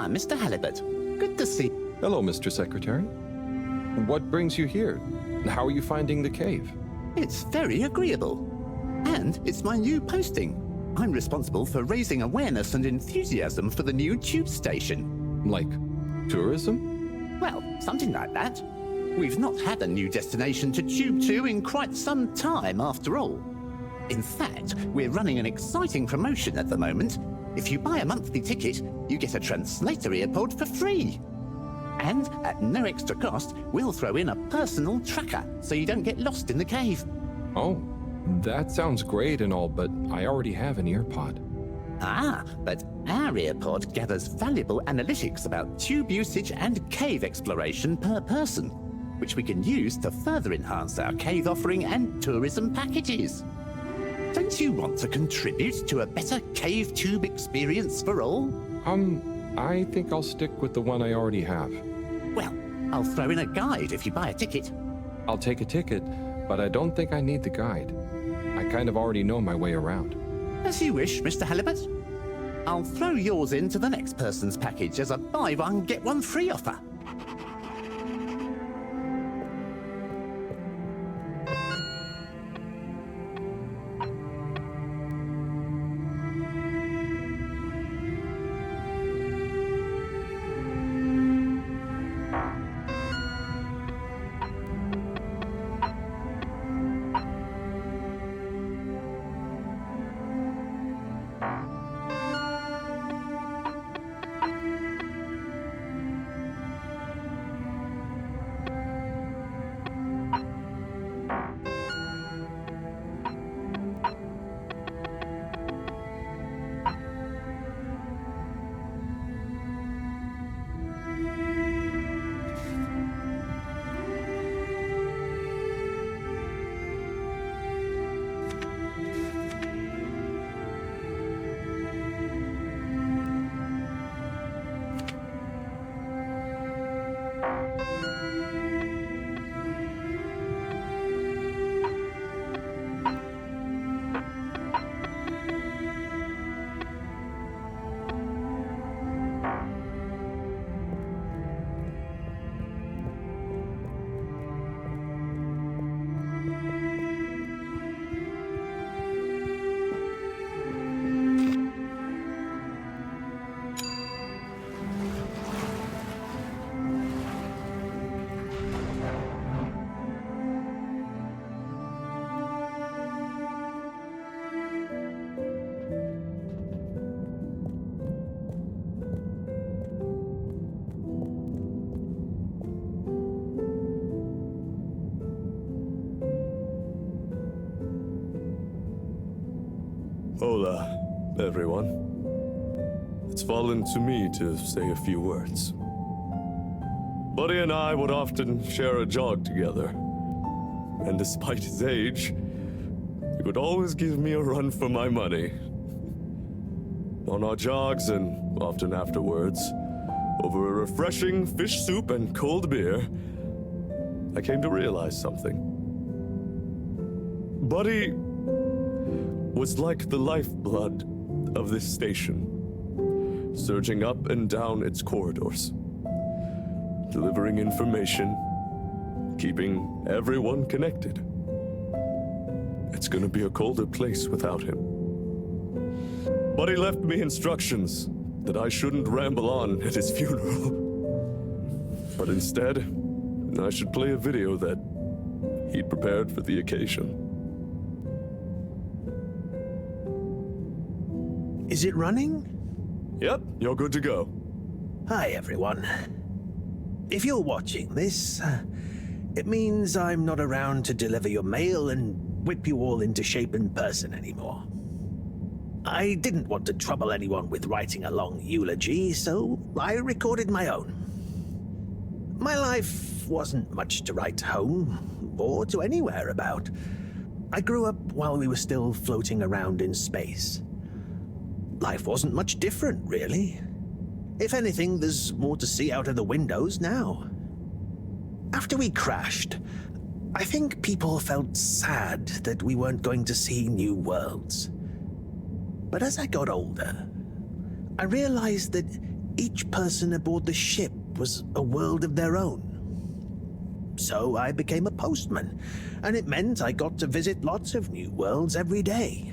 Mr. Halibut. Good to see you. Hello, Mr. Secretary. What brings you here? How are you finding the cave? It's very agreeable. And it's my new posting. I'm responsible for raising awareness and enthusiasm for the new tube station. Like tourism? Well, something like that. We've not had a new destination to tube to in quite some time, after all. In fact, we're running an exciting promotion at the moment. If you buy a monthly ticket, you get a translator earpod for free. And at no extra cost, we'll throw in a personal tracker so you don't get lost in the cave. Oh, that sounds great and all, but I already have an earpod. Ah, but our earpod gathers valuable analytics about tube usage and cave exploration per person, which we can use to further enhance our cave offering and tourism packages. Don't you want to contribute to a better cave tube experience for all? I think I'll stick with the one I already have. Well, I'll throw in a guide if you buy a ticket. I'll take a ticket, but I don't think I need the guide. I kind of already know my way around. As you wish, Mr. Halibut. I'll throw yours into the next person's package as a buy one, get one free offer. Hola, everyone. It's fallen to me to say a few words. Buddy and I would often share a jog together. And despite his age, he would always give me a run for my money. On our jogs and often afterwards, over a refreshing fish soup and cold beer, I came to realize something. Buddy was like the lifeblood of this station, surging up and down its corridors, delivering information, keeping everyone connected. It's gonna be a colder place without him. Buddy left me instructions that I shouldn't ramble on at his funeral, but instead, I should play a video that he'd prepared for the occasion. Is it running? Yep, you're good to go. Hi, everyone. If you're watching this, it means I'm not around to deliver your mail and whip you all into shape in person anymore. I didn't want to trouble anyone with writing a long eulogy, so I recorded my own. My life wasn't much to write home, or to anywhere about. I grew up while we were still floating around in space. Life wasn't much different, really. If anything, there's more to see out of the windows now. After we crashed, I think people felt sad that we weren't going to see new worlds. But as I got older, I realized that each person aboard the ship was a world of their own. So I became a postman, and it meant I got to visit lots of new worlds every day.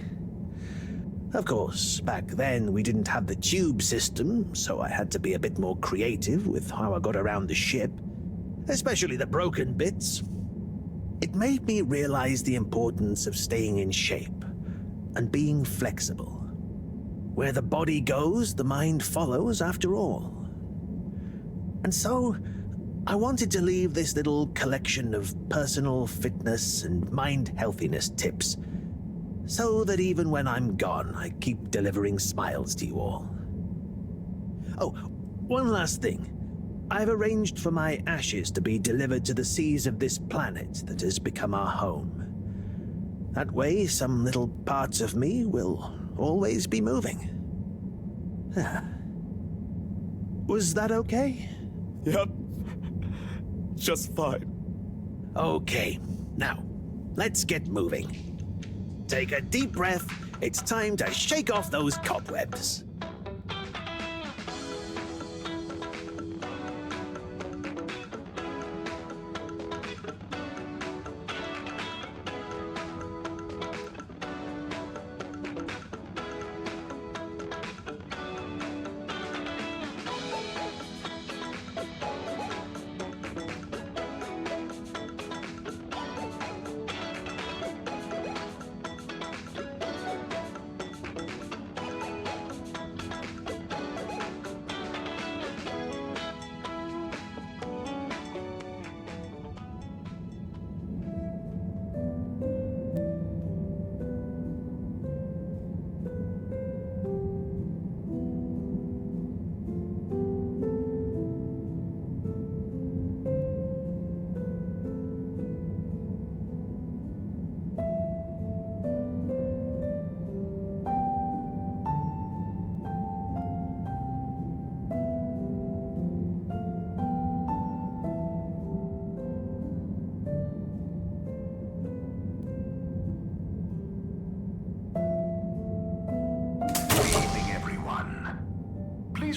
Of course, back then we didn't have the tube system, so I had to be a bit more creative with how I got around the ship, especially the broken bits. It made me realize the importance of staying in shape and being flexible. Where the body goes, the mind follows after all. And so, I wanted to leave this little collection of personal fitness and mind healthiness tips, so that even when I'm gone, I keep delivering smiles to you all. Oh, one last thing. I've arranged for my ashes to be delivered to the seas of this planet that has become our home. That way, some little parts of me will always be moving. Was that okay? Yep. Just fine. Okay, now, let's get moving. Take a deep breath. It's time to shake off those cobwebs.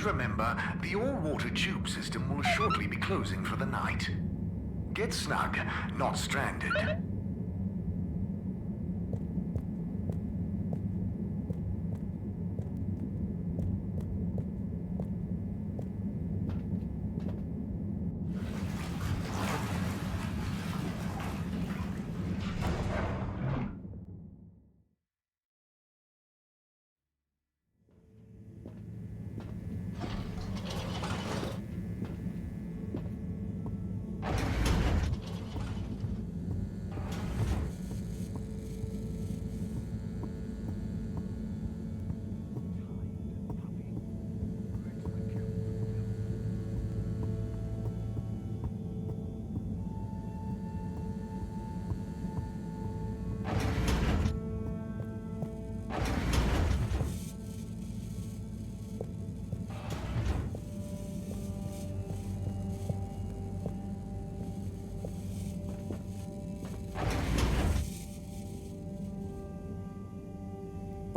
Remember, the all-water tube system will shortly be closing for the night. Get snug, not stranded.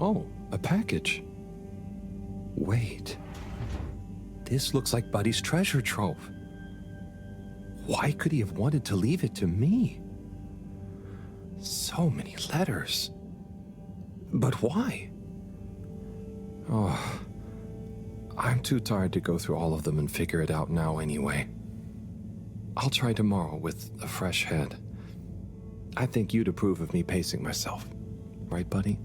Oh, a package. Wait. This looks like Buddy's treasure trove. Why could he have wanted to leave it to me? So many letters. But why? Oh, I'm too tired to go through all of them and figure it out now anyway. I'll try tomorrow with a fresh head. I think you'd approve of me pacing myself. Right, Buddy?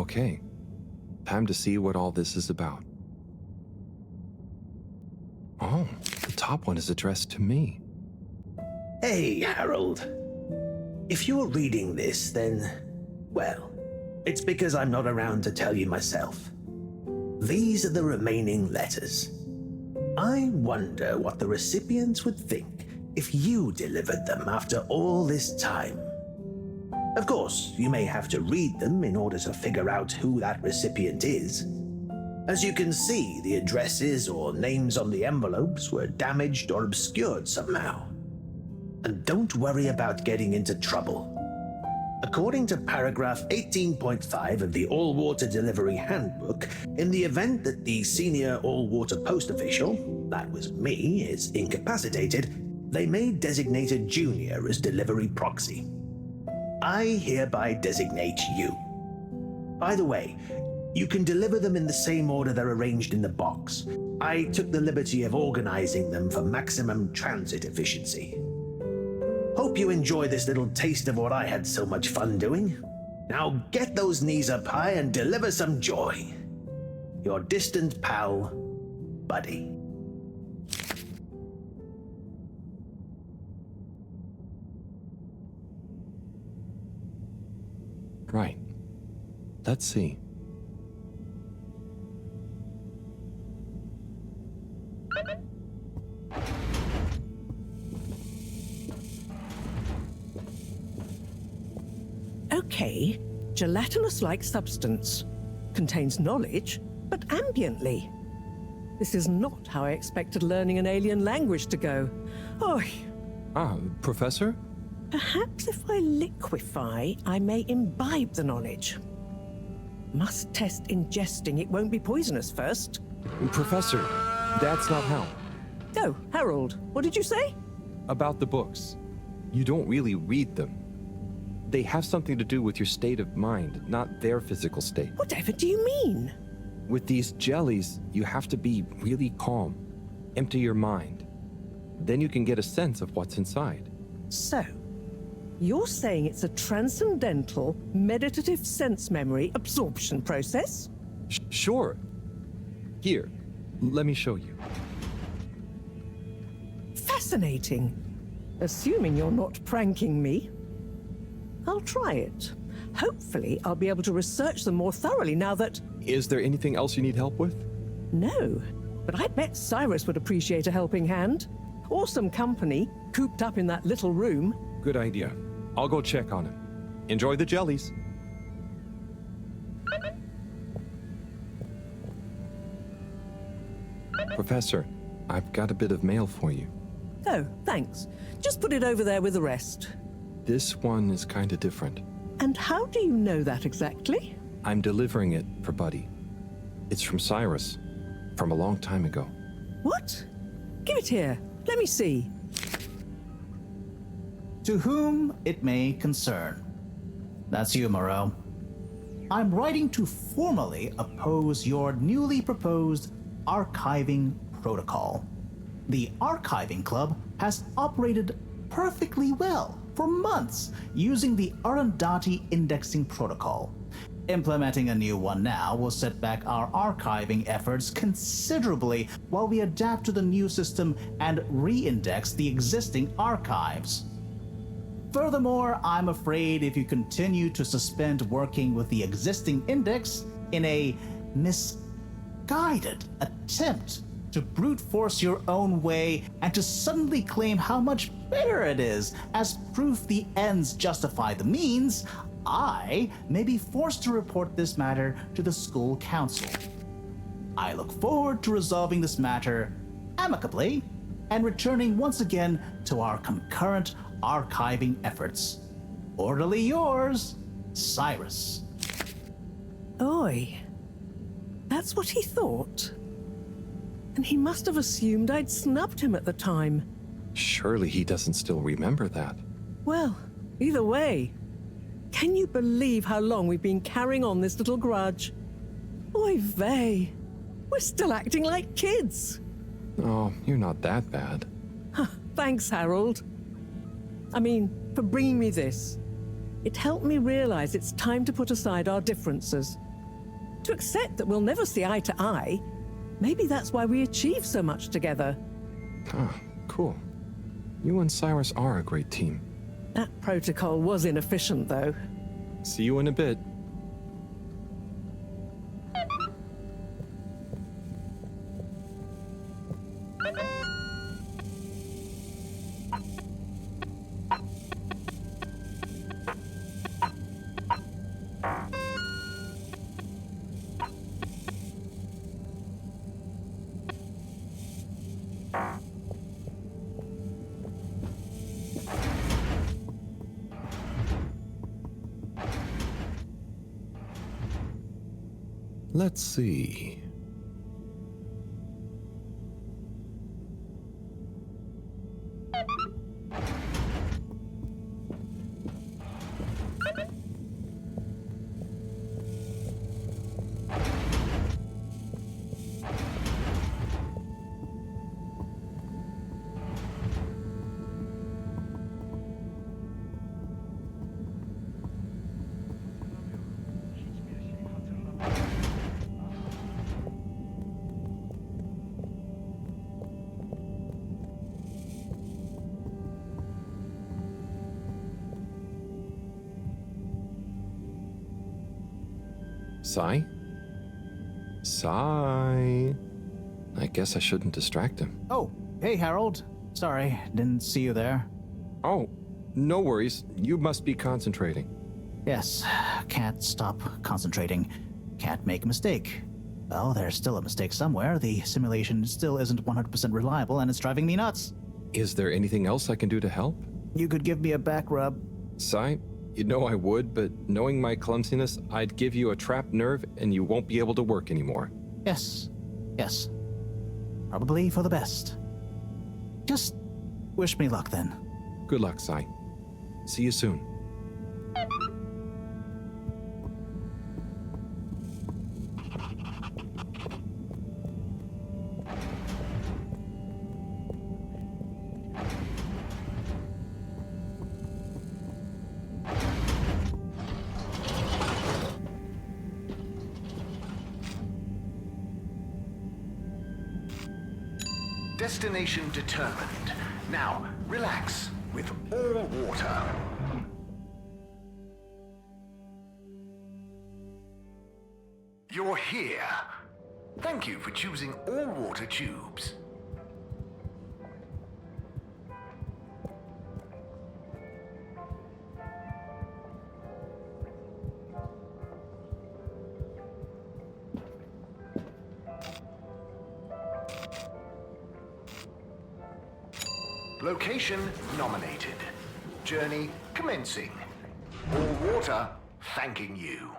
Okay. Time to see what all this is about. Oh, the top one is addressed to me. Hey, Harold. If you're reading this, then, well, it's because I'm not around to tell you myself. These are the remaining letters. I wonder what the recipients would think if you delivered them after all this time. Of course, you may have to read them in order to figure out who that recipient is. As you can see, the addresses or names on the envelopes were damaged or obscured somehow. And don't worry about getting into trouble. According to paragraph 18.5 of the All-Water Delivery Handbook, in the event that the senior all-water post official, that was me, is incapacitated, they may designate a junior as delivery proxy. I hereby designate you. By the way, you can deliver them in the same order they're arranged in the box. I took the liberty of organizing them for maximum transit efficiency. Hope you enjoy this little taste of what I had so much fun doing. Now get those knees up high and deliver some joy. Your distant pal, Buddy. Right. Let's see. Okay, gelatinous-like substance. Contains knowledge, but ambiently. This is not how I expected learning an alien language to go. Oh, Professor? perhaps if I liquefy, I may imbibe the knowledge. Must test ingesting. It won't be poisonous first. Professor, that's not how. Oh, Harold, what did you say? About the books. You don't really read them. They have something to do with your state of mind, not their physical state. Whatever do you mean? With these jellies, you have to be really calm. Empty your mind. Then you can get a sense of what's inside. So, you're saying it's a transcendental, meditative sense memory absorption process? Sure. Here, let me show you. Fascinating. Assuming you're not pranking me. I'll try it. Hopefully, I'll be able to research them more thoroughly now that... Is there anything else you need help with? No, but I bet Cyrus would appreciate a helping hand. Or some company, cooped up in that little room. Good idea. I'll go check on him. Enjoy the jellies. Professor, I've got a bit of mail for you. Oh, thanks. Just put it over there with the rest. This one is kind of different. And how do you know that exactly? I'm delivering it for Buddy. It's from Cyrus, from a long time ago. What? Give it here. Let me see. To whom it may concern. That's you, Moreau. I'm writing to formally oppose your newly proposed archiving protocol. The Archiving Club has operated perfectly well for months using the Arundhati indexing protocol. Implementing a new one now will set back our archiving efforts considerably while we adapt to the new system and re-index the existing archives. Furthermore, I'm afraid if you continue to suspend working with the existing index in a misguided attempt to brute force your own way and to suddenly claim how much better it is as proof the ends justify the means, I may be forced to report this matter to the school council. I look forward to resolving this matter amicably and returning once again to our concurrent archiving efforts. Orderly yours, Cyrus. Oi. That's what he thought. And he must have assumed I'd snubbed him at the time. Surely he doesn't still remember that. Well, either way. Can you believe how long we've been carrying on this little grudge? Oy vey. We're still acting like kids. Oh, you're not that bad. Thanks, Harold. I mean, for bringing me this. It helped me realize it's time to put aside our differences. to accept that we'll never see eye to eye. Maybe that's why we achieve so much together. Ah, cool. You and Cyrus are a great team. That protocol was inefficient, though. See you in a bit. Let's see. Sai? Sai? I guess I shouldn't distract him. Oh, hey, Harold. Sorry, didn't see you there. Oh, no worries. You must be concentrating. Yes, can't stop concentrating. Can't make a mistake. Well, there's still a mistake somewhere. The simulation still isn't 100% reliable, and it's driving me nuts. Is there anything else I can do to help? You could give me a back rub. Sai, you know I would, but knowing my clumsiness, I'd give you a trapped nerve and you won't be able to work anymore. Yes, yes. Probably for the best. Just wish me luck then. Good luck, Sai. See you soon. Destination determined. Now, relax with all water. You're here. Thank you for choosing all water tubes. Location nominated. Journey commencing. All water thanking you.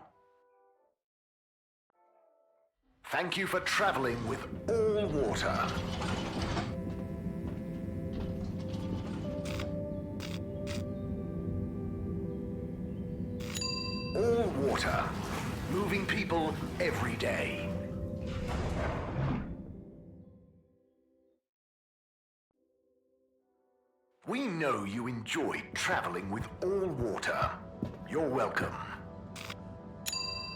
Thank you for traveling with all water. All water. Moving people every day. We know you enjoyed traveling with all water. You're welcome.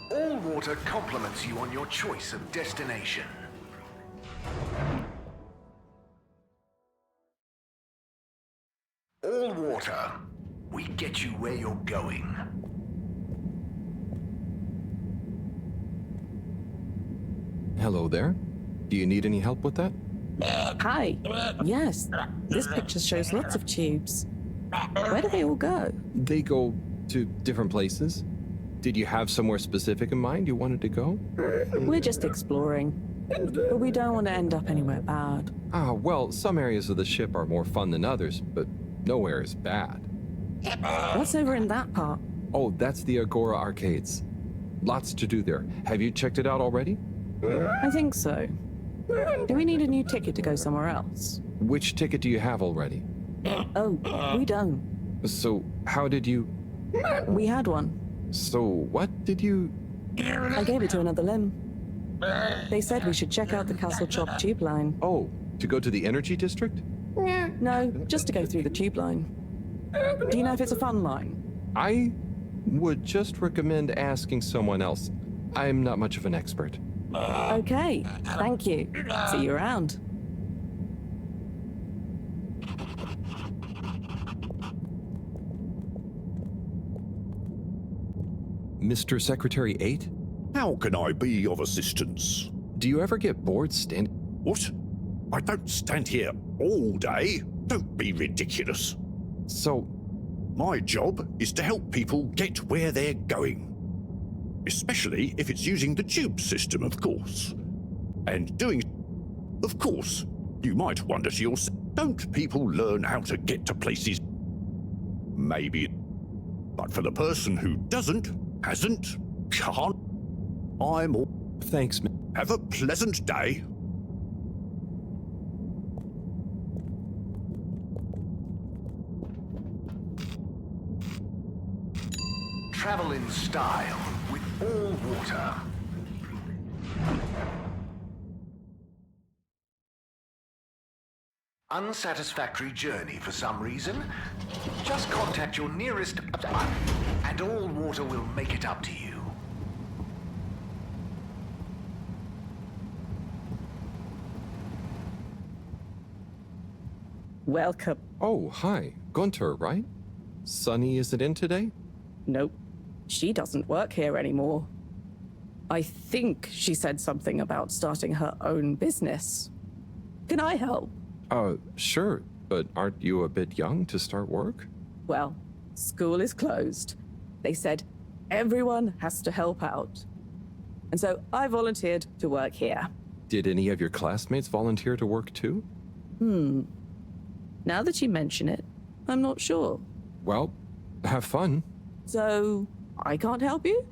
All water compliments you on your choice of destination. All water. We get you where you're going. Hello there. Do you need any help with that? Hi. Yes, this picture shows lots of tubes. Where do they all go? They go to different places. Did you have somewhere specific in mind you wanted to go? We're just exploring, but we don't want to end up anywhere bad. Ah, well, some areas of the ship are more fun than others, but nowhere is bad. What's over in that part? Oh, that's the Agora Arcades. Lots to do there. Have you checked it out already? I think so. Do we need a new ticket to go somewhere else? Which ticket do you have already? Oh, we don't. So, how did you... We had one. So, what did you... I gave it to another limb. They said we should check out the Castle Chop tube line. Oh, to go to the Energy District? No, just to go through the tube line. Do you know if it's a fun line? I would just recommend asking someone else. I'm not much of an expert. Okay, thank you. See you around. Mr. Secretary 8? How can I be of assistance? Do you ever get bored standing? What? I don't stand here all day. Don't be ridiculous. So, My job is to help people get where they're going. Especially if it's using the tube system, of course. And doing... Of course, you might wonder to yourself, don't people learn how to get to places? Maybe. But for the person who doesn't, hasn't, can't, I'm all... thanks, Have a pleasant day. Travel in style with all water. Unsatisfactory journey for some reason? Just contact your nearest and all water will make it up to you. Welcome. Oh, hi. Gunter, right? Sunny isn't in today? Nope. She doesn't work here anymore. I think she said something about starting her own business. Can I help? Sure, but aren't you a bit young to start work? Well, school is closed. They said everyone has to help out. And so I volunteered to work here. Did any of your classmates volunteer to work too? Now that you mention it, I'm not sure. Well, have fun. So, I can't help you?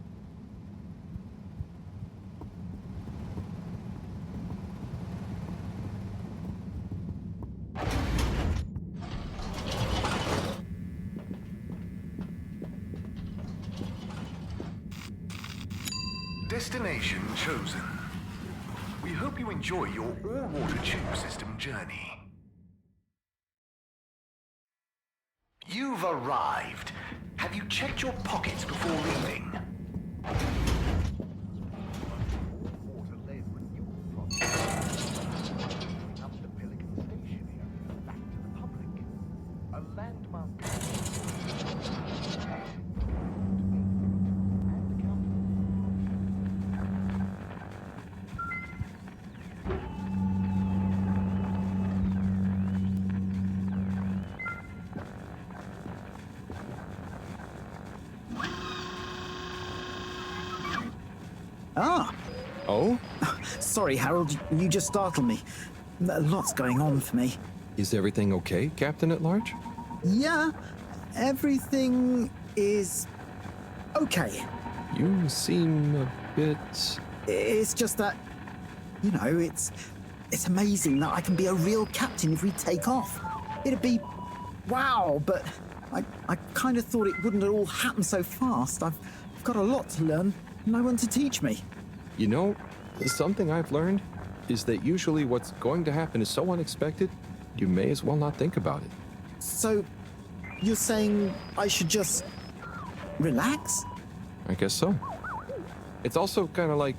Destination chosen. We hope you enjoy your all-water tube system journey. You've arrived. Have you checked your pockets before leaving? Ah, Oh? sorry, Harold. You just startled me. Lots going on for me. Is everything okay, Captain at Large? Yeah, everything is okay. You seem a bit... It's just that, you know, it's amazing that I can be a real captain if we take off. It'd be wow, but I kind of thought it wouldn't all happen so fast. I've got a lot to learn. No one to teach me. You know, something I've learned is that usually what's going to happen is so unexpected, you may as well not think about it. So, you're saying I should just relax? I guess so. It's also kind of like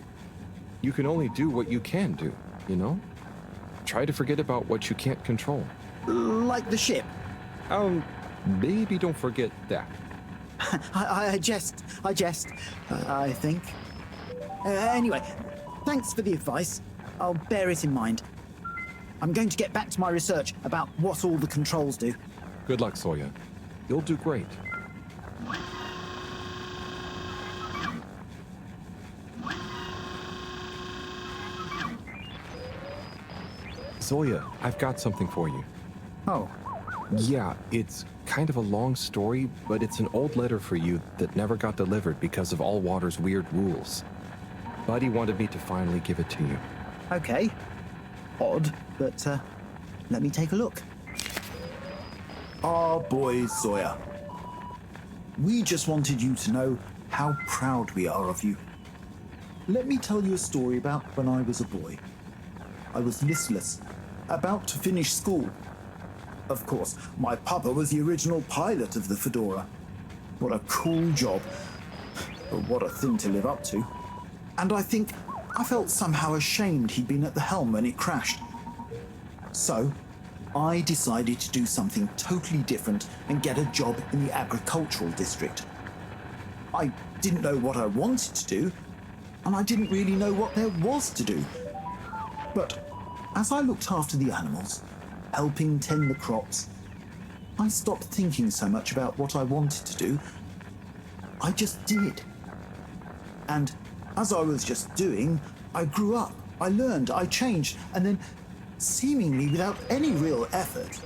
you can only do what you can do, you know? Try to forget about what you can't control. Like the ship? Maybe don't forget that. I jest, I think. Anyway, thanks for the advice. I'll bear it in mind. I'm going to get back to my research about what all the controls do. Good luck, Sawyer. You'll do great. Zoya, I've got something for you. Oh, Yeah, it's kind of a long story, but it's an old letter for you that never got delivered because of All Water's weird rules. Buddy wanted me to finally give it to you. okay. Odd, but let me take a look. Our boy Zoya. We just wanted you to know how proud we are of you. Let me tell you a story about when I was a boy. I was listless, about to finish school. Of course, my papa was the original pilot of the Fedora. What a cool job. But what a thing to live up to. And I think I felt somehow ashamed he'd been at the helm when it crashed. So, I decided to do something totally different and get a job in the agricultural district. I didn't know what I wanted to do, and I didn't really know what there was to do. But as I looked after the animals, helping tend the crops, I stopped thinking so much about what I wanted to do. I just did. And as I was just doing, I grew up, I learned, I changed, and then, seemingly without any real effort,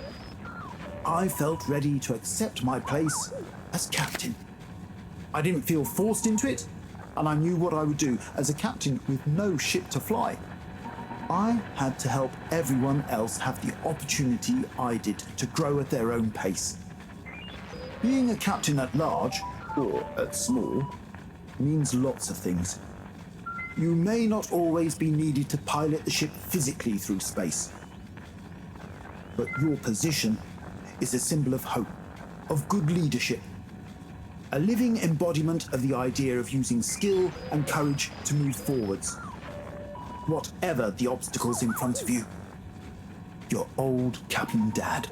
I felt ready to accept my place as captain. I didn't feel forced into it, and I knew what I would do as a captain with no ship to fly. I had to help everyone else have the opportunity I did to grow at their own pace. Being a captain at large, or at small, means lots of things. You may not always be needed to pilot the ship physically through space. But your position is a symbol of hope, of good leadership, a living embodiment of the idea of using skill and courage to move forwards. Whatever the obstacles in front of you. Your old Captain Dad.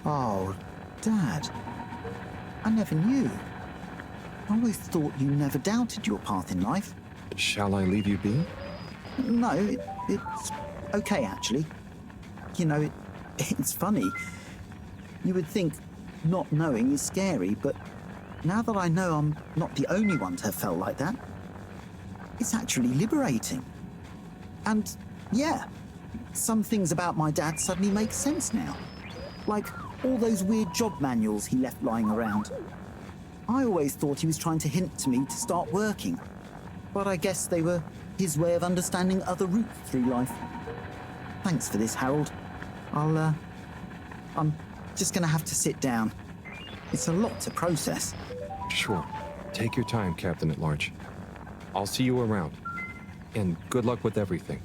Oh, Dad. I never knew. I always thought you never doubted your path in life. Shall I leave you be? No, it's okay, actually. You know, it's funny. You would think not knowing is scary, but now that I know I'm not the only one to have felt like that, it's actually liberating. And yeah, some things about my dad suddenly make sense now. Like all those weird job manuals he left lying around. I always thought he was trying to hint to me to start working, but I guess they were his way of understanding other routes through life. Thanks for this, Harold. I'm just gonna have to sit down. It's a lot to process. Sure. Take your time, Captain at Large. I'll see you around. And good luck with everything.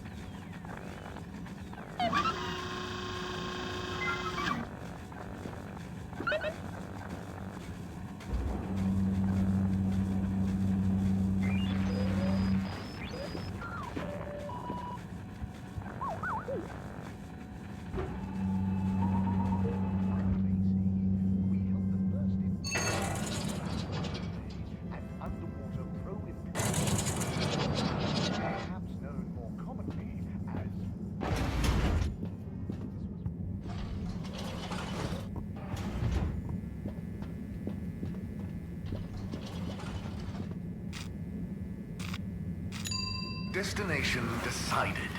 Destination decided.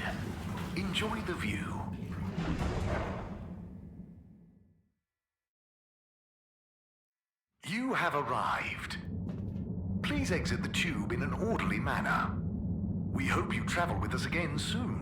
Enjoy the view. You have arrived. Please exit the tube in an orderly manner. We hope you travel with us again soon.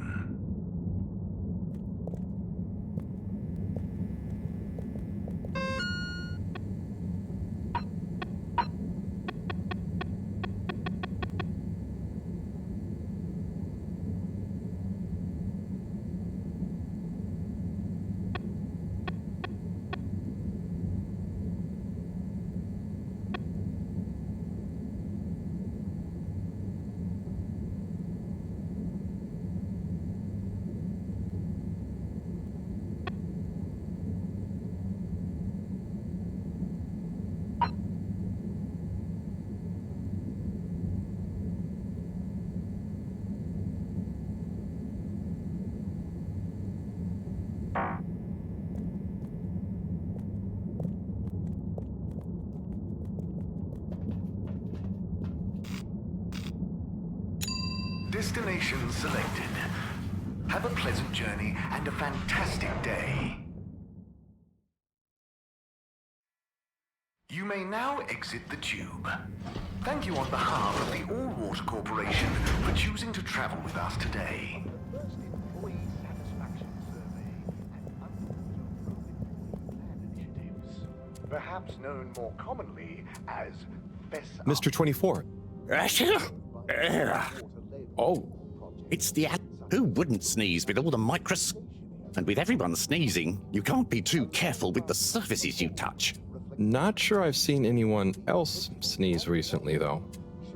Destination selected. Have a pleasant journey and a fantastic day. You may now exit the tube. Thank you on behalf of the All-Water Corporation for choosing to travel with us today. Perhaps known more commonly as Mr. 24. Oh, it's the who wouldn't sneeze with all the microscope? And with everyone sneezing, you can't be too careful with the surfaces you touch. Not sure I've seen anyone else sneeze recently, though.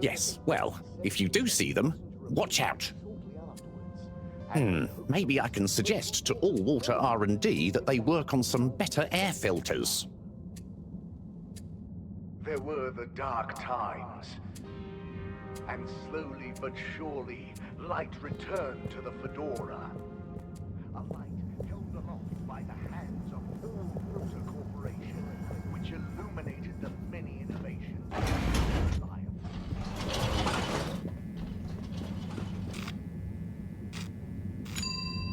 Yes, well, if you do see them, watch out. Maybe I can suggest to All Water R&D that they work on some better air filters. There were the dark times. And slowly but surely, light returned to the Fedora. A light held aloft by the hands of All Water Corporation, which illuminated the many innovations of science.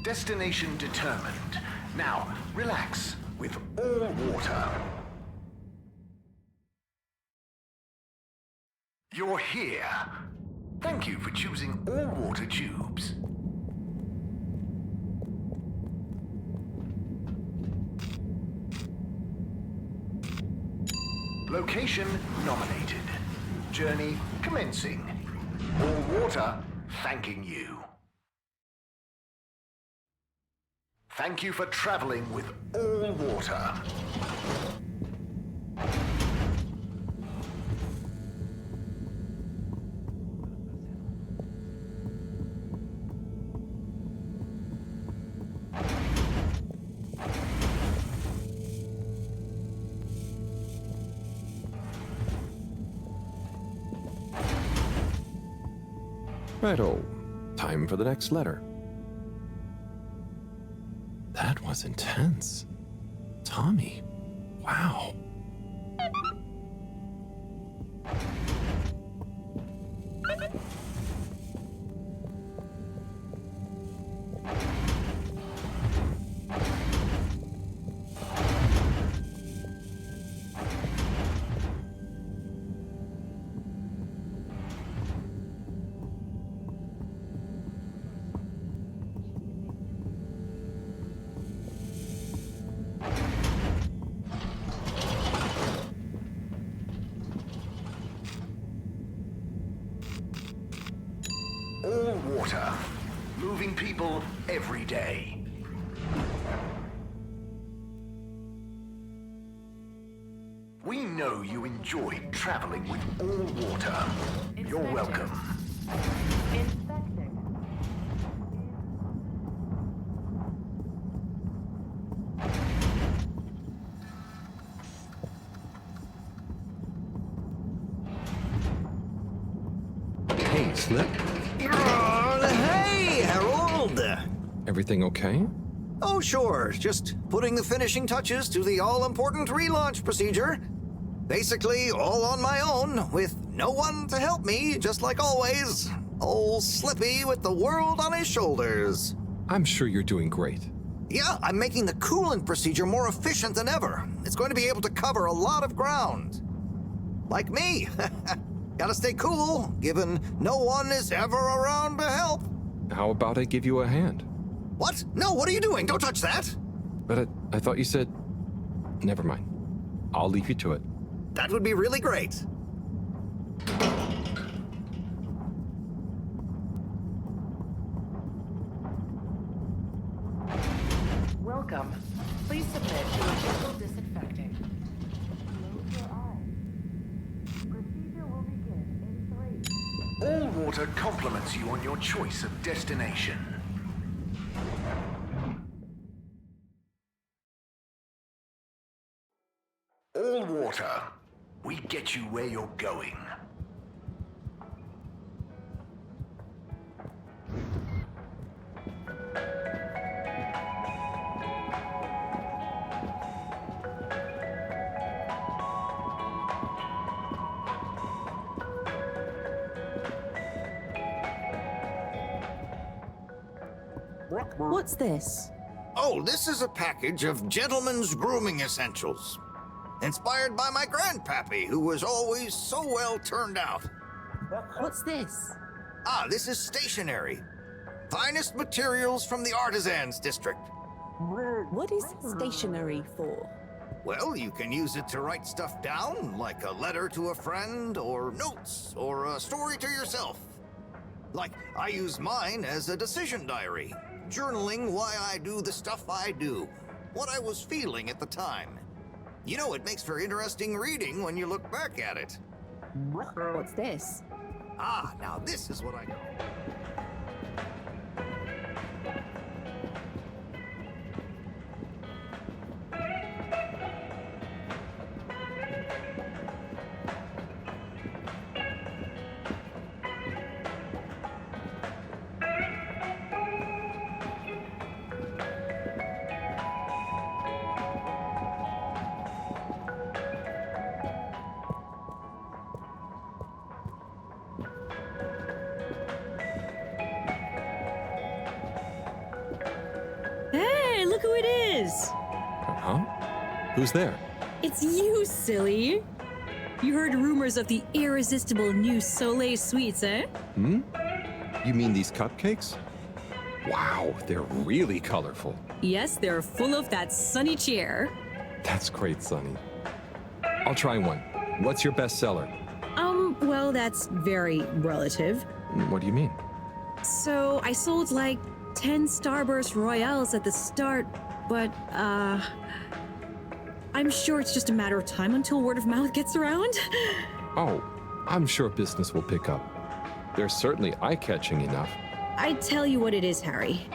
Destination determined. Now, relax with All Water. You're here. Thank you for choosing All Water Tubes. Location nominated. Journey commencing. All Water thanking you. Thank you for traveling with All Water. Righto. Time for the next letter. That was intense. Tommy. Wow. All Water. Moving people every day. We know you enjoyed traveling with All Water. You're welcome. Hey, Slip. Hey, Harold! Everything okay? Oh, sure. Just putting the finishing touches to the all-important relaunch procedure. Basically, all on my own, with no one to help me, just like always. Old Slippy with the world on his shoulders. I'm sure you're doing great. Yeah, I'm making the coolant procedure more efficient than ever. It's going to be able to cover a lot of ground. Like me. Gotta stay cool, given no one is ever around to help. How about I give you a hand? What? No, what are you doing? Don't touch that. But I thought you said... Never mind. I'll leave you to it. That would be really great. Welcome. Please submit to official disinfecting. Close your eyes. Procedure will begin in 3. All Water compliments you on your choice of destination. All Water. We get you where you're going. What's this? Oh, this is a package of gentlemen's grooming essentials. Inspired by my grandpappy, who was always so well turned out. What's this? Ah, this is stationery. Finest materials from the artisans district. What is stationery for? Well, you can use it to write stuff down, like a letter to a friend, or notes, or a story to yourself. Like, I use mine as a decision diary, journaling why I do the stuff I do, what I was feeling at the time. You know, it makes for interesting reading when you look back at it. What's this? Ah, now this is what I call. Hey, look who it is! Huh? Who's there? It's you, silly! You heard rumors of the irresistible new Soleil sweets, eh? You mean these cupcakes? Wow, they're really colorful. Yes, they're full of that sunny cheer. That's great, Sonny. I'll try one. What's your best seller? Well, that's very relative. What do you mean? So, I sold like 10 Starburst Royales at the start, but, I'm sure it's just a matter of time until word of mouth gets around. Oh, I'm sure business will pick up. They're certainly eye-catching enough. I tell you what it is, Harry.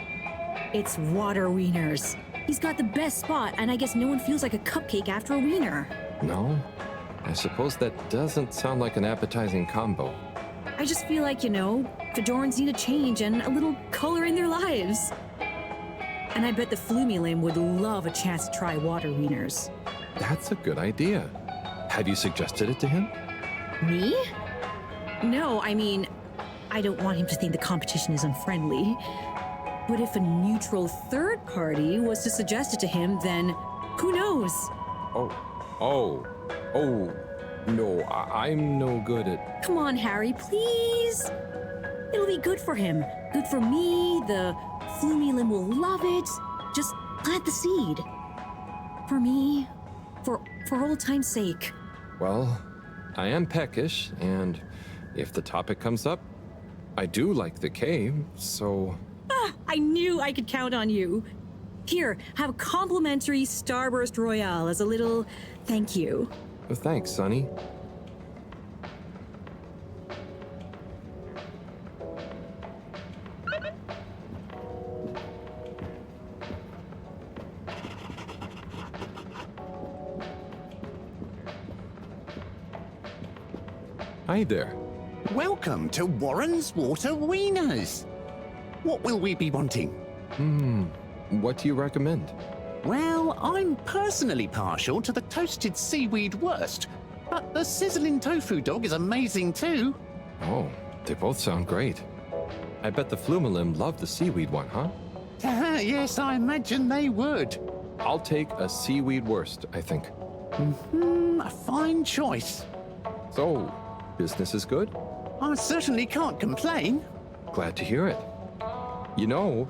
It's water wieners. He's got the best spot, and I guess no one feels like a cupcake after a wiener. No? I suppose that doesn't sound like an appetizing combo. I just feel like, Fedorans need a change and a little color in their lives. And I bet the Flumilim would love a chance to try water wieners. That's a good idea. Have you suggested it to him? Me? No, I mean, I don't want him to think the competition is unfriendly. But if a neutral third party was to suggest it to him, then who knows? No, I'm no good at... Come on, Harry, please. It'll be good for him. Good for me. The Flumilim will love it. Just plant the seed. For me. For old time's sake. Well, I am peckish, and if the topic comes up, I do like the cave, so... I knew I could count on you. Here, have a complimentary Starburst Royale as a little thank you. Thanks, Sonny. Hi there. Welcome to Warren's Water Wieners. What will we be wanting? What do you recommend? Well, I'm personally partial to the toasted seaweed wurst, but the sizzling tofu dog is amazing too. Oh, they both sound great. I bet the Flumilim love the seaweed one, huh? Yes, I imagine they would. I'll take a seaweed wurst, I think. A fine choice. So, business is good? I certainly can't complain. Glad to hear it. You know,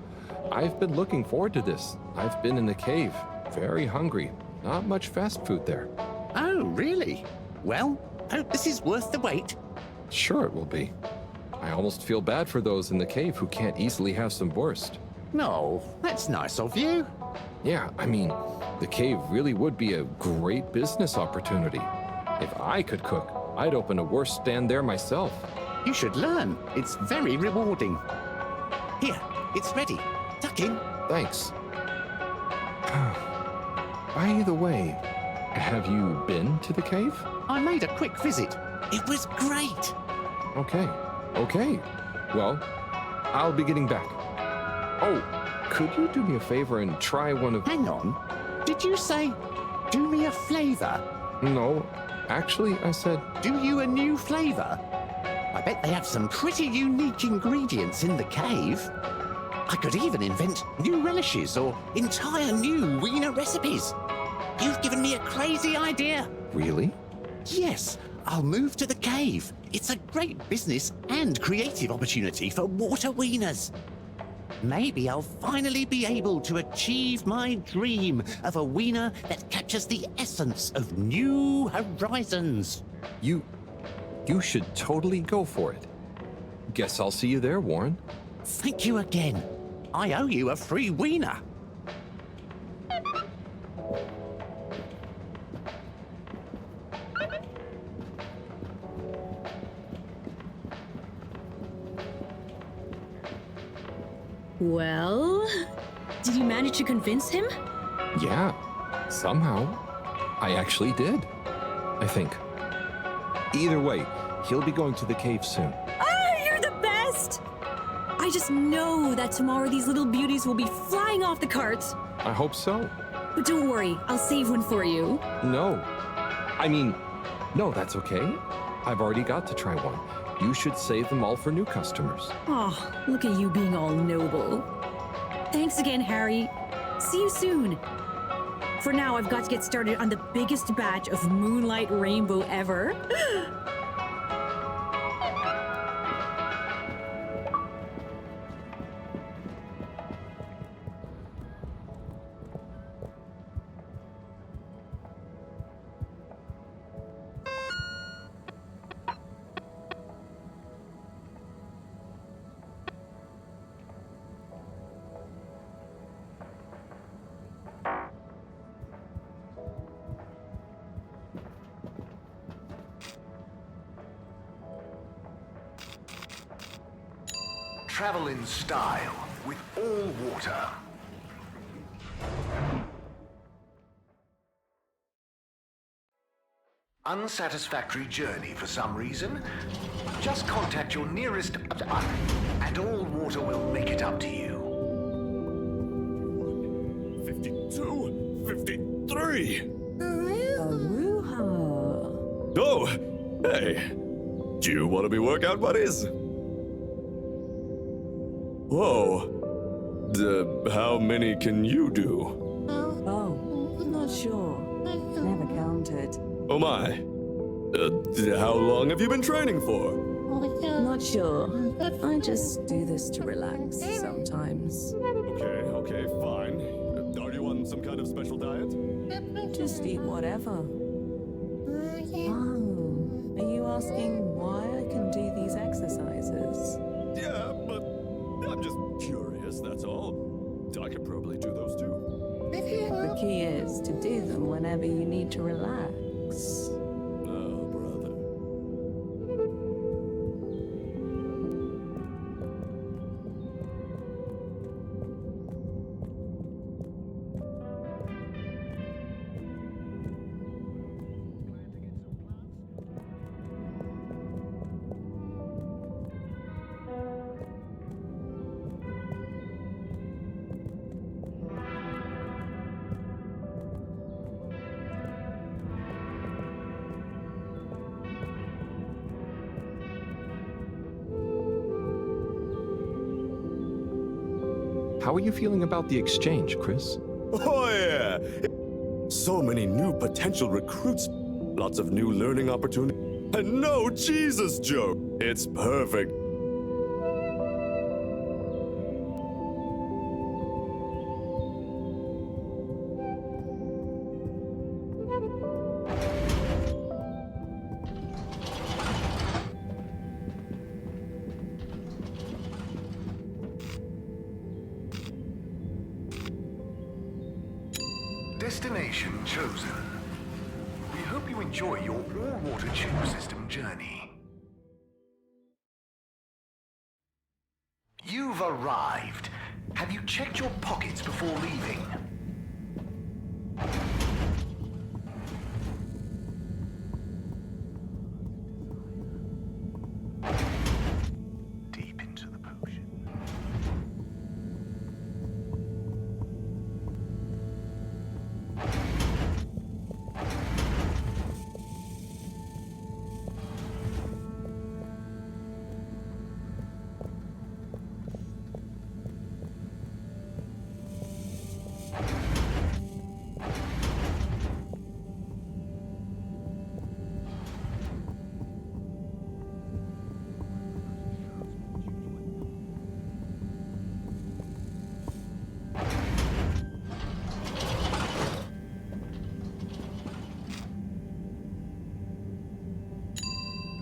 I've been looking forward to this. I've been in the cave, very hungry. Not much fast food there. Oh, really? Well, hope this is worth the wait. Sure it will be. I almost feel bad for those in the cave who can't easily have some wurst. No, that's nice of you. Yeah, I mean, the cave really would be a great business opportunity. If I could cook, I'd open a wurst stand there myself. You should learn. It's very rewarding. Here, it's ready. Tuck in. Thanks. By the way, have you been to the cave? I made a quick visit. It was great. Okay. Well, I'll be getting back. Oh, could you do me a favor and try one of... Hang on. Did you say, do me a flavor? No, actually, I said... Do you a new flavor? I bet they have some pretty unique ingredients in the cave. I could even invent new relishes or entire new wiener recipes. You've given me a crazy idea. Really? Yes, I'll move to the cave. It's a great business and creative opportunity for water wieners. Maybe I'll finally be able to achieve my dream of a wiener that captures the essence of new horizons. You should totally go for it. Guess I'll see you there, Warren. Thank you again. I owe you a free wiener. Well, did you manage to convince him? Yeah, somehow. I actually did. I think. Either way, he'll be going to the cave soon. Oh, you're the best! I just know that tomorrow these little beauties will be flying off the cart. I hope so. But don't worry, I'll save one for you. No. I mean, no, that's okay. I've already got to try one. You should save them all for new customers. Oh, look at you being all noble. Thanks again, Harry. See you soon. For now, I've got to get started on the biggest batch of Moonlight Rainbow ever. Travel in style with all water. Unsatisfactory journey for some reason? Just contact your nearest and all water will make it up to you. 52, 53. Aruha. Oh, hey. Do you want to be workout buddies? Whoa. How many can you do? Oh, not sure. Never counted. Oh my. How long have you been training for? Not sure. I just do this to relax sometimes. Okay, fine. Are you on some kind of special diet? Just eat whatever. Oh, are you asking why I can do these exercises? Yeah, but I'm just curious, that's all. I could probably do those too. The key is to do them whenever you need to relax. Oh, brother. How are you feeling about the exchange, Chris? Oh, yeah! So many new potential recruits, lots of new learning opportunities, and no Jesus joke! It's perfect. Destination chosen. We hope you enjoy your all-water tube system journey. You've arrived. Have you checked your pockets before leaving? Deep into the potion.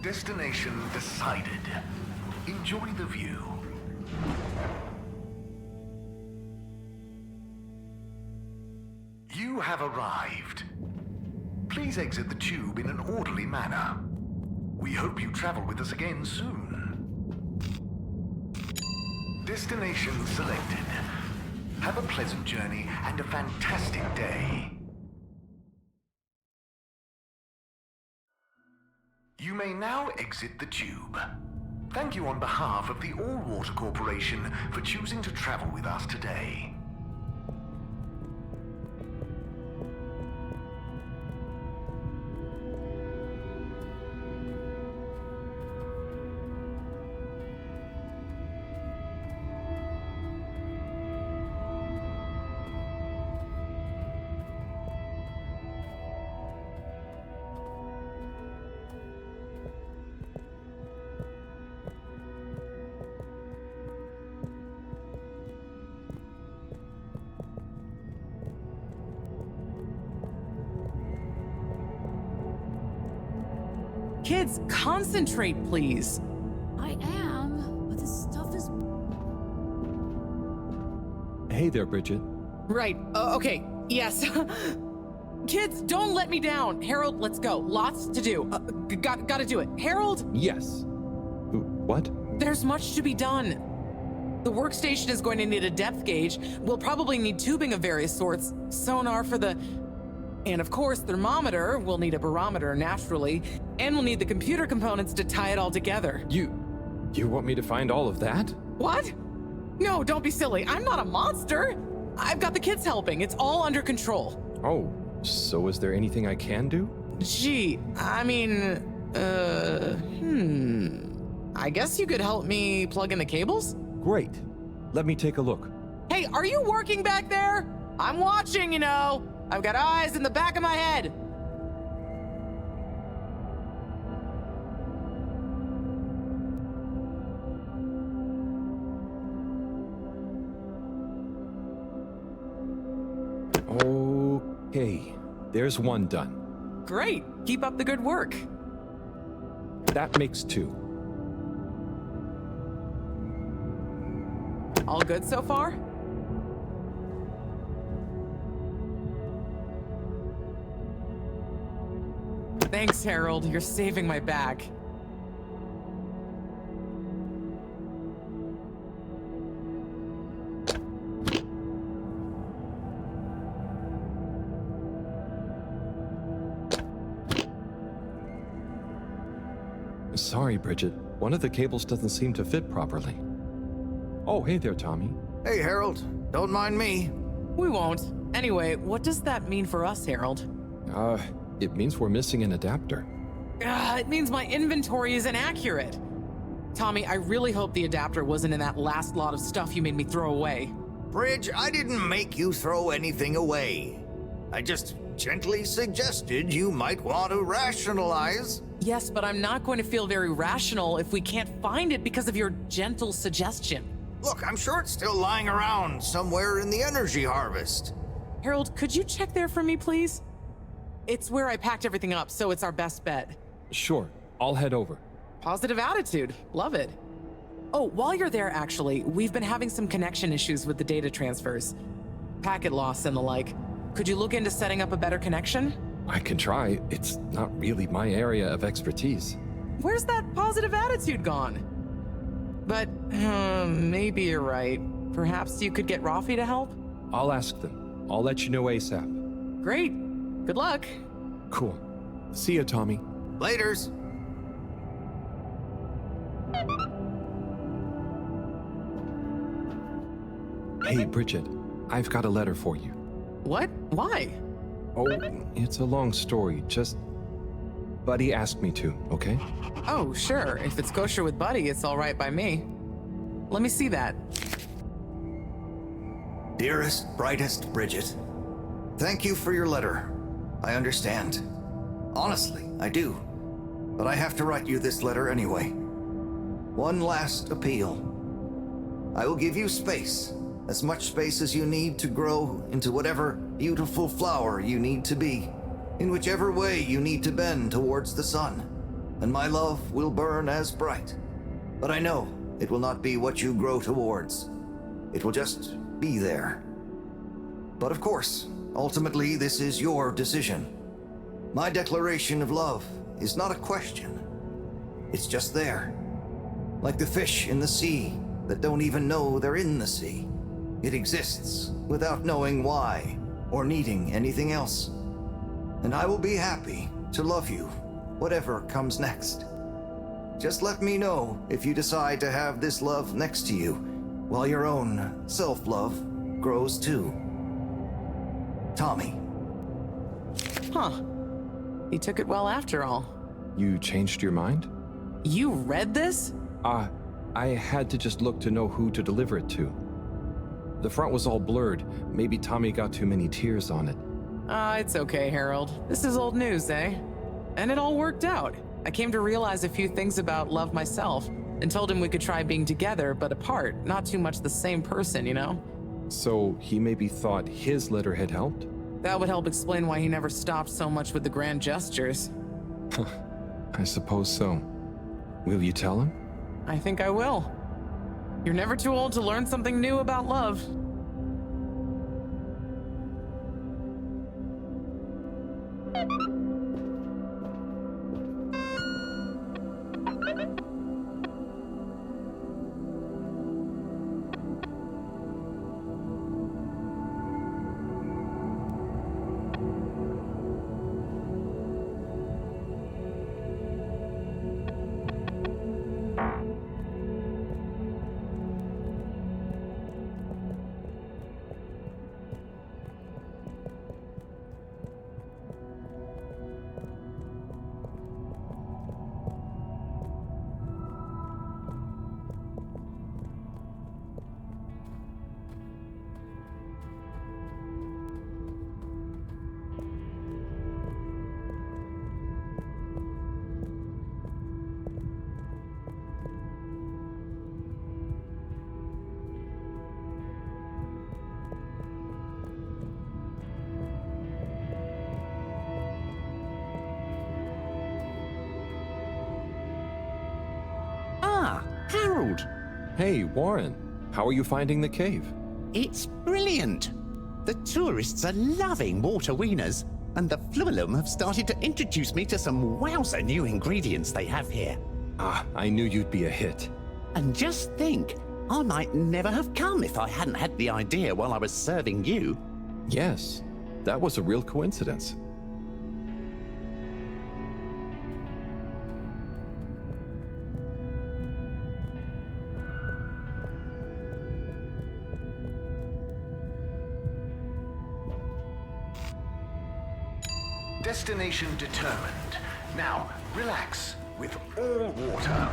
Destination decided. Enjoy the view. You have arrived. Please exit the tube in an orderly manner. We hope you travel with us again soon. Destination selected. Have a pleasant journey and a fantastic day. You may now exit the tube. Thank you on behalf of the All Water Corporation for choosing to travel with us today. Kids, concentrate, please. I am, but this stuff is. Hey there, Bridget. Right, okay, yes. Kids, don't let me down. Harold, let's go. Lots to do. Gotta do it. Harold? Yes. What? There's much to be done. The workstation is going to need a depth gauge. We'll probably need tubing of various sorts. Sonar for the... And of course, thermometer. We'll need a barometer, naturally. And we'll need the computer components to tie it all together. You want me to find all of that? What? No, don't be silly. I'm not a monster. I've got the kids helping. It's all under control. Oh, so is there anything I can do? Gee, I mean, I guess you could help me plug in the cables? Great. Let me take a look. Hey, are you working back there? I'm watching, you know. I've got eyes in the back of my head. Okay, there's one done. Great. Keep up the good work. That makes two. All good so far? Thanks, Harold. You're saving my back. Sorry, Bridget. One of the cables doesn't seem to fit properly. Oh, hey there, Tommy. Hey, Harold. Don't mind me. We won't. Anyway, what does that mean for us, Harold? It means we're missing an adapter. It means my inventory is inaccurate. Tommy, I really hope the adapter wasn't in that last lot of stuff you made me throw away. Bridge, I didn't make you throw anything away. I just gently suggested you might want to rationalize. Yes, but I'm not going to feel very rational if we can't find it because of your gentle suggestion. Look, I'm sure it's still lying around somewhere in the energy harvest. Harold, could you check there for me, please? It's where I packed everything up, so it's our best bet. Sure, I'll head over. Positive attitude. Love it. Oh, while you're there, actually, we've been having some connection issues with the data transfers. Packet loss and the like. Could you look into setting up a better connection? I can try. It's not really my area of expertise. Where's that positive attitude gone? But, maybe you're right. Perhaps you could get Rafi to help? I'll ask them. I'll let you know ASAP. Great. Good luck. Cool. See ya, Tommy. Laters. Hey, Bridget. I've got a letter for you. What? Why? Oh, it's a long story. Just... Buddy asked me to, okay? Oh, sure. If it's kosher with Buddy, it's all right by me. Let me see that. Dearest, brightest Bridget, thank you for your letter. I understand. Honestly, I do. But I have to write you this letter anyway. One last appeal. I will give you space. As much space as you need to grow into whatever beautiful flower you need to be, in whichever way you need to bend towards the sun, and my love will burn as bright. But I know it will not be what you grow towards. It will just be there. But of course, ultimately this is your decision. My declaration of love is not a question. It's just there. Like the fish in the sea, that don't even know they're in the sea. It exists without knowing why or needing anything else. And I will be happy to love you, whatever comes next. Just let me know if you decide to have this love next to you, while your own self-love grows too. Tommy. Huh. He took it well after all. You changed your mind? You read this? I had to just look to know who to deliver it to. The front was all blurred. Maybe Tommy got too many tears on it. It's okay, Harold. This is old news, eh? And it all worked out. I came to realize a few things about love myself, and told him we could try being together, but apart, not too much the same person, you know? So he maybe thought his letter had helped? That would help explain why he never stopped so much with the grand gestures. I suppose so. Will you tell him? I think I will. You're never too old to learn something new about love. Harold! Hey, Warren. How are you finding the cave? It's brilliant! The tourists are loving water wieners, and the Fluilum have started to introduce me to some wowzer new ingredients they have here. I knew you'd be a hit. And just think, I might never have come if I hadn't had the idea while I was serving you. Yes, that was a real coincidence. Destination determined. Now, relax with all water.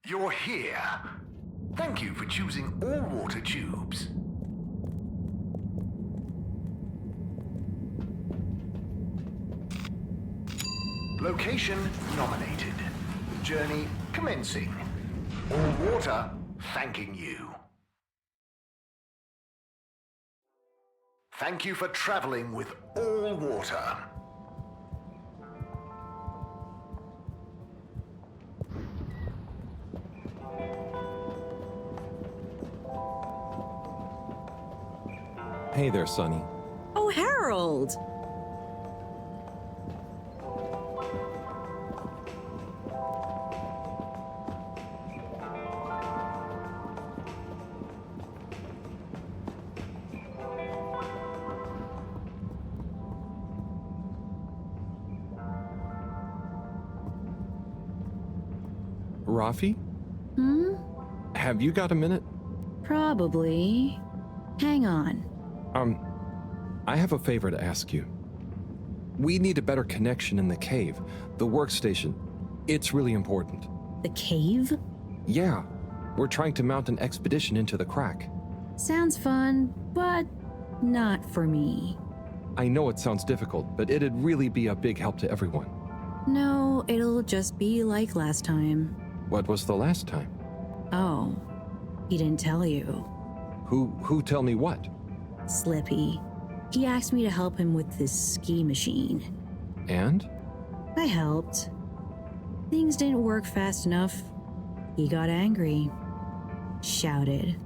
You're here. Thank you for choosing all water tubes. Location nominated. Journey commencing. All water thanking you. Thank you for traveling with all water. Hey there, Sonny. Oh, Harold! Rafi? Hmm? Have you got a minute? Probably. Hang on. I have a favor to ask you. We need a better connection in the cave. The workstation. It's really important. The cave? Yeah. We're trying to mount an expedition into the crack. Sounds fun, but not for me. I know it sounds difficult, but it'd really be a big help to everyone. No, it'll just be like last time. What was the last time? Oh, he didn't tell you. Who tell me what? Slippy. He asked me to help him with this ski machine. And? I helped. Things didn't work fast enough. He got angry. Shouted.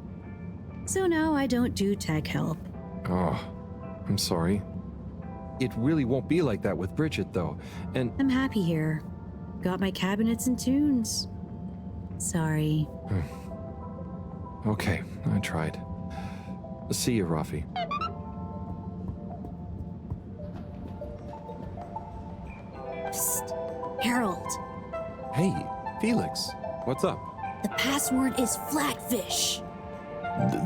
So now I don't do tech help. Oh, I'm sorry. It really won't be like that with Bridget, though, and... I'm happy here. Got my cabinets and tunes. Sorry. Okay, I tried. See you, Rafi. Psst. Harold, Hey, Felix. What's up? the password is flatfish.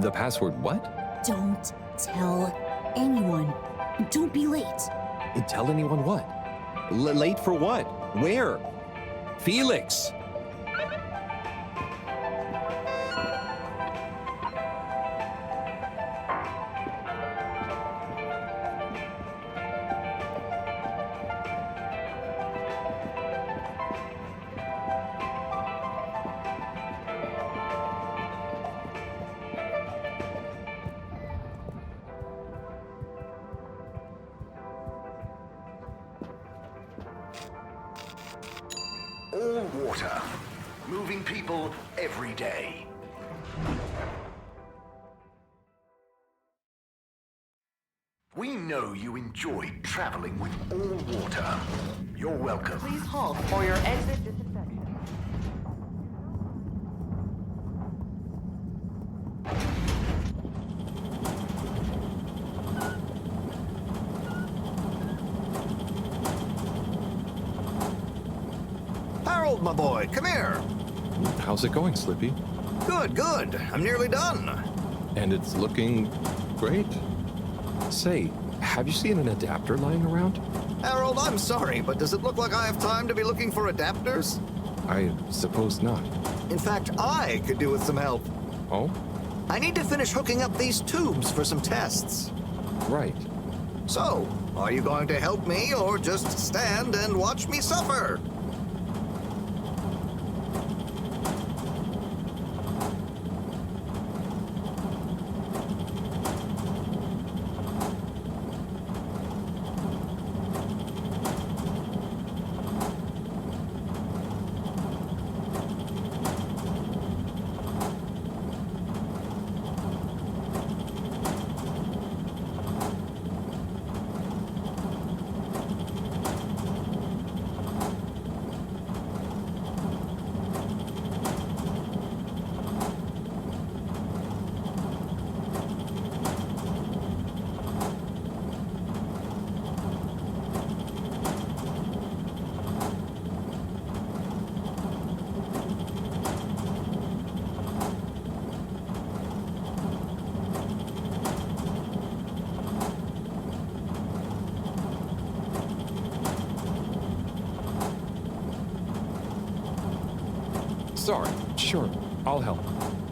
The password what? Don't tell anyone. And don't be late. Tell anyone what? Late for what? Where? Felix! All water. Moving people every day. We know you enjoyed traveling with all water. You're welcome. Please halt for your exit disinfection. Harold, my boy, come here. How's it going, Slippy? Good, good. I'm nearly done. And it's looking great. Say, have you seen an adapter lying around? Harold, I'm sorry, but does it look like I have time to be looking for adapters? I suppose not. In fact, I could do with some help. Oh? I need to finish hooking up these tubes for some tests. Right. So, are you going to help me or just stand and watch me suffer? Sorry. Sure. I'll help.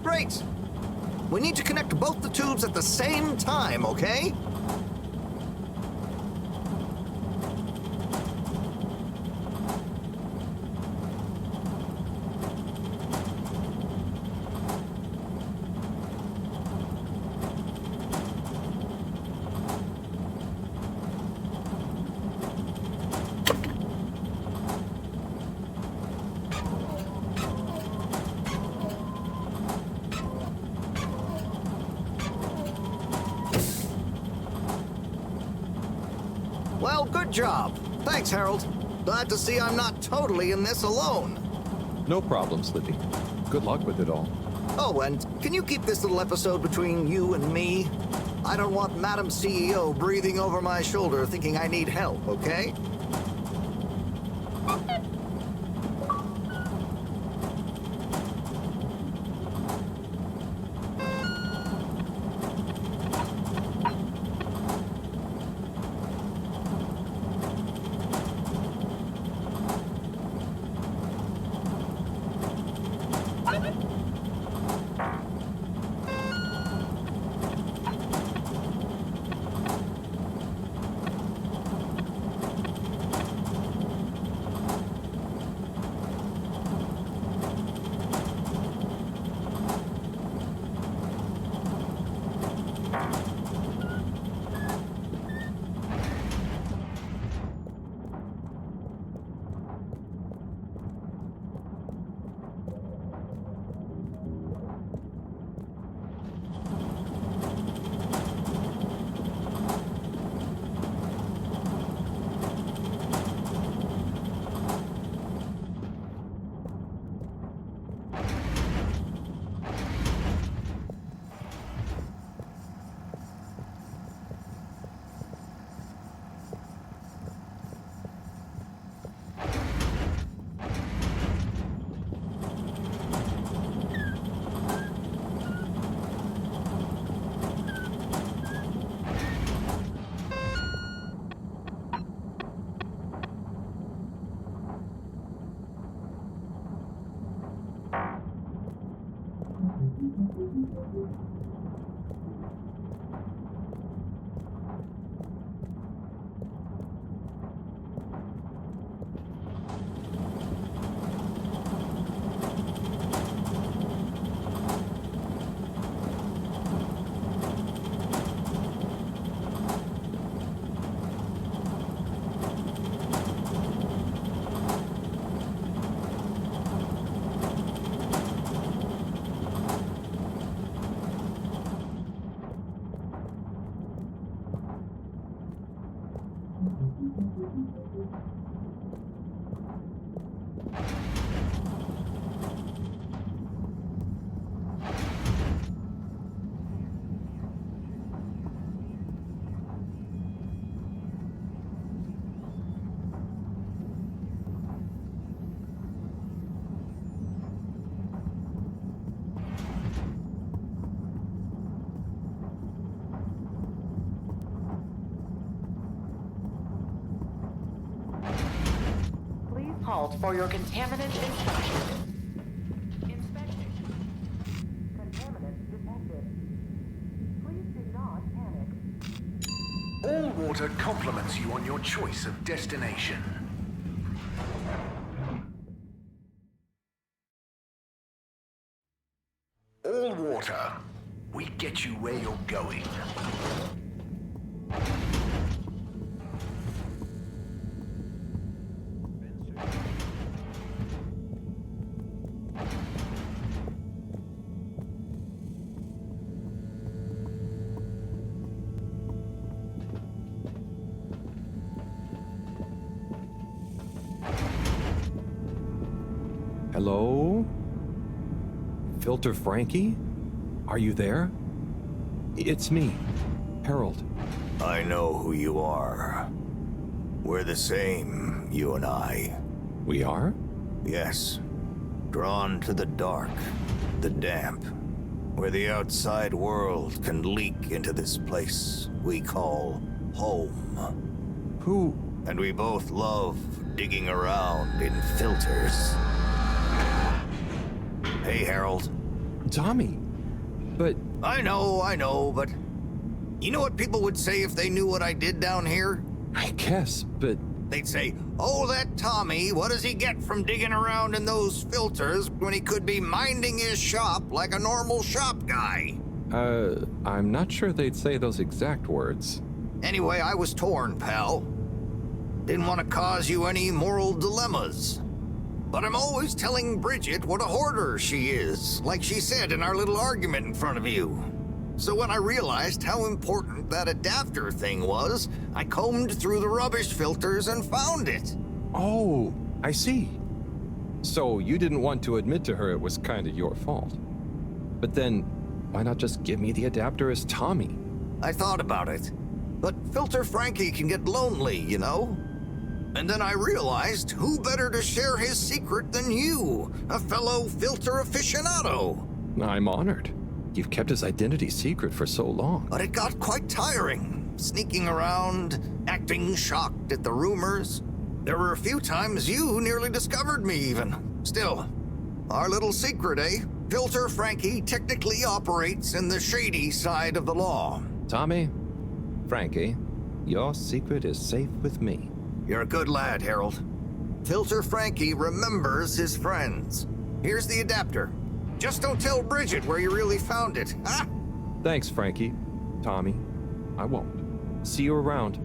Great. We need to connect both the tubes at the same time, okay? Well, good job. Thanks, Harold. Glad to see I'm not totally in this alone. No problem, Slippy. Good luck with it all. Oh, and can you keep this little episode between you and me? I don't want Madam CEO breathing over my shoulder thinking I need help, okay? Please halt for your contaminant inspection. Inspecting. Contaminant detected. Please do not panic. All water compliments you on your choice of destination. All water, we get you where you're going. Hello? Filter Frankie? Are you there? It's me, Harold. I know who you are. We're the same, you and I. We are? Yes. Drawn to the dark, the damp, where the outside world can leak into this place we call home. Who? And we both love digging around in filters. Hey, Harold. Tommy, but... I know, but... You know what people would say if they knew what I did down here? I guess, but... They'd say, oh, that Tommy, what does he get from digging around in those filters when he could be minding his shop like a normal shop guy? I'm not sure they'd say those exact words. Anyway, I was torn, pal. Didn't want to cause you any moral dilemmas. But I'm always telling Bridget what a hoarder she is, like she said in our little argument in front of you. So when I realized how important that adapter thing was, I combed through the rubbish filters and found it. Oh, I see. So you didn't want to admit to her it was kind of your fault. But then, why not just give me the adapter as Tommy? I thought about it. But Filter Frankie can get lonely, you know? And then I realized who better to share his secret than you, a fellow filter aficionado. I'm honored. You've kept his identity secret for so long. But it got quite tiring, sneaking around, acting shocked at the rumors. There were a few times you nearly discovered me even. Still, our little secret, eh? Filter Frankie technically operates in the shady side of the law. Tommy, Frankie, your secret is safe with me. You're a good lad, Harold. Filter Frankie remembers his friends. Here's the adapter. Just don't tell Bridget where you really found it, huh? Thanks, Frankie. Tommy, I won't. See you around.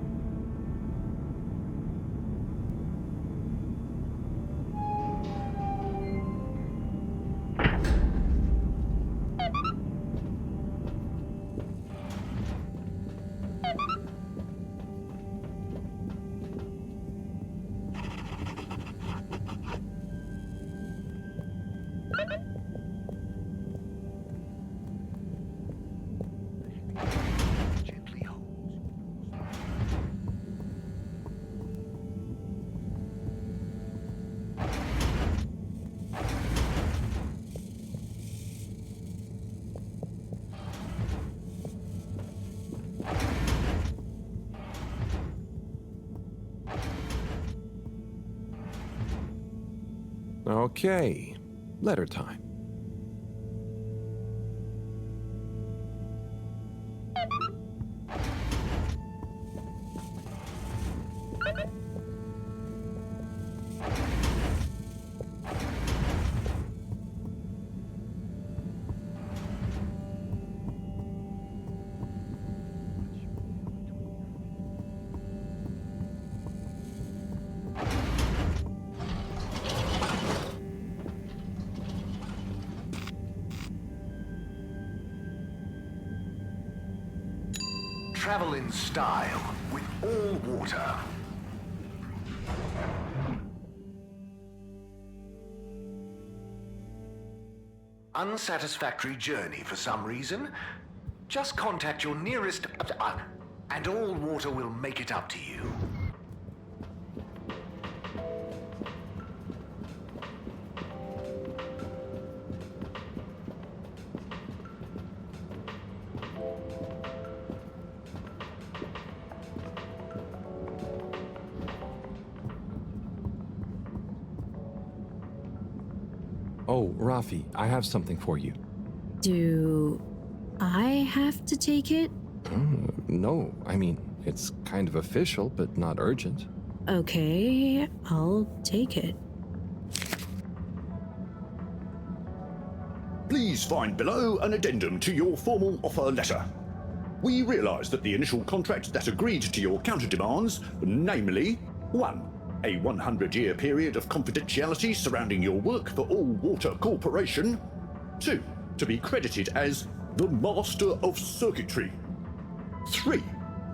Okay, letter time. Travel in style with all water. Unsatisfactory journey for some reason? Just contact your nearest... and all water will make it up to you. Oh, Rafi, I have something for you. Do I have to take it? No, I mean, it's kind of official, but not urgent. Okay, I'll take it. Please find below an addendum to your formal offer letter. We realise that the initial contract that agreed to your counter demands, namely 1. A 100-year period of confidentiality surrounding your work for All Water Corporation. 2. To be credited as the Master of Circuitry. 3.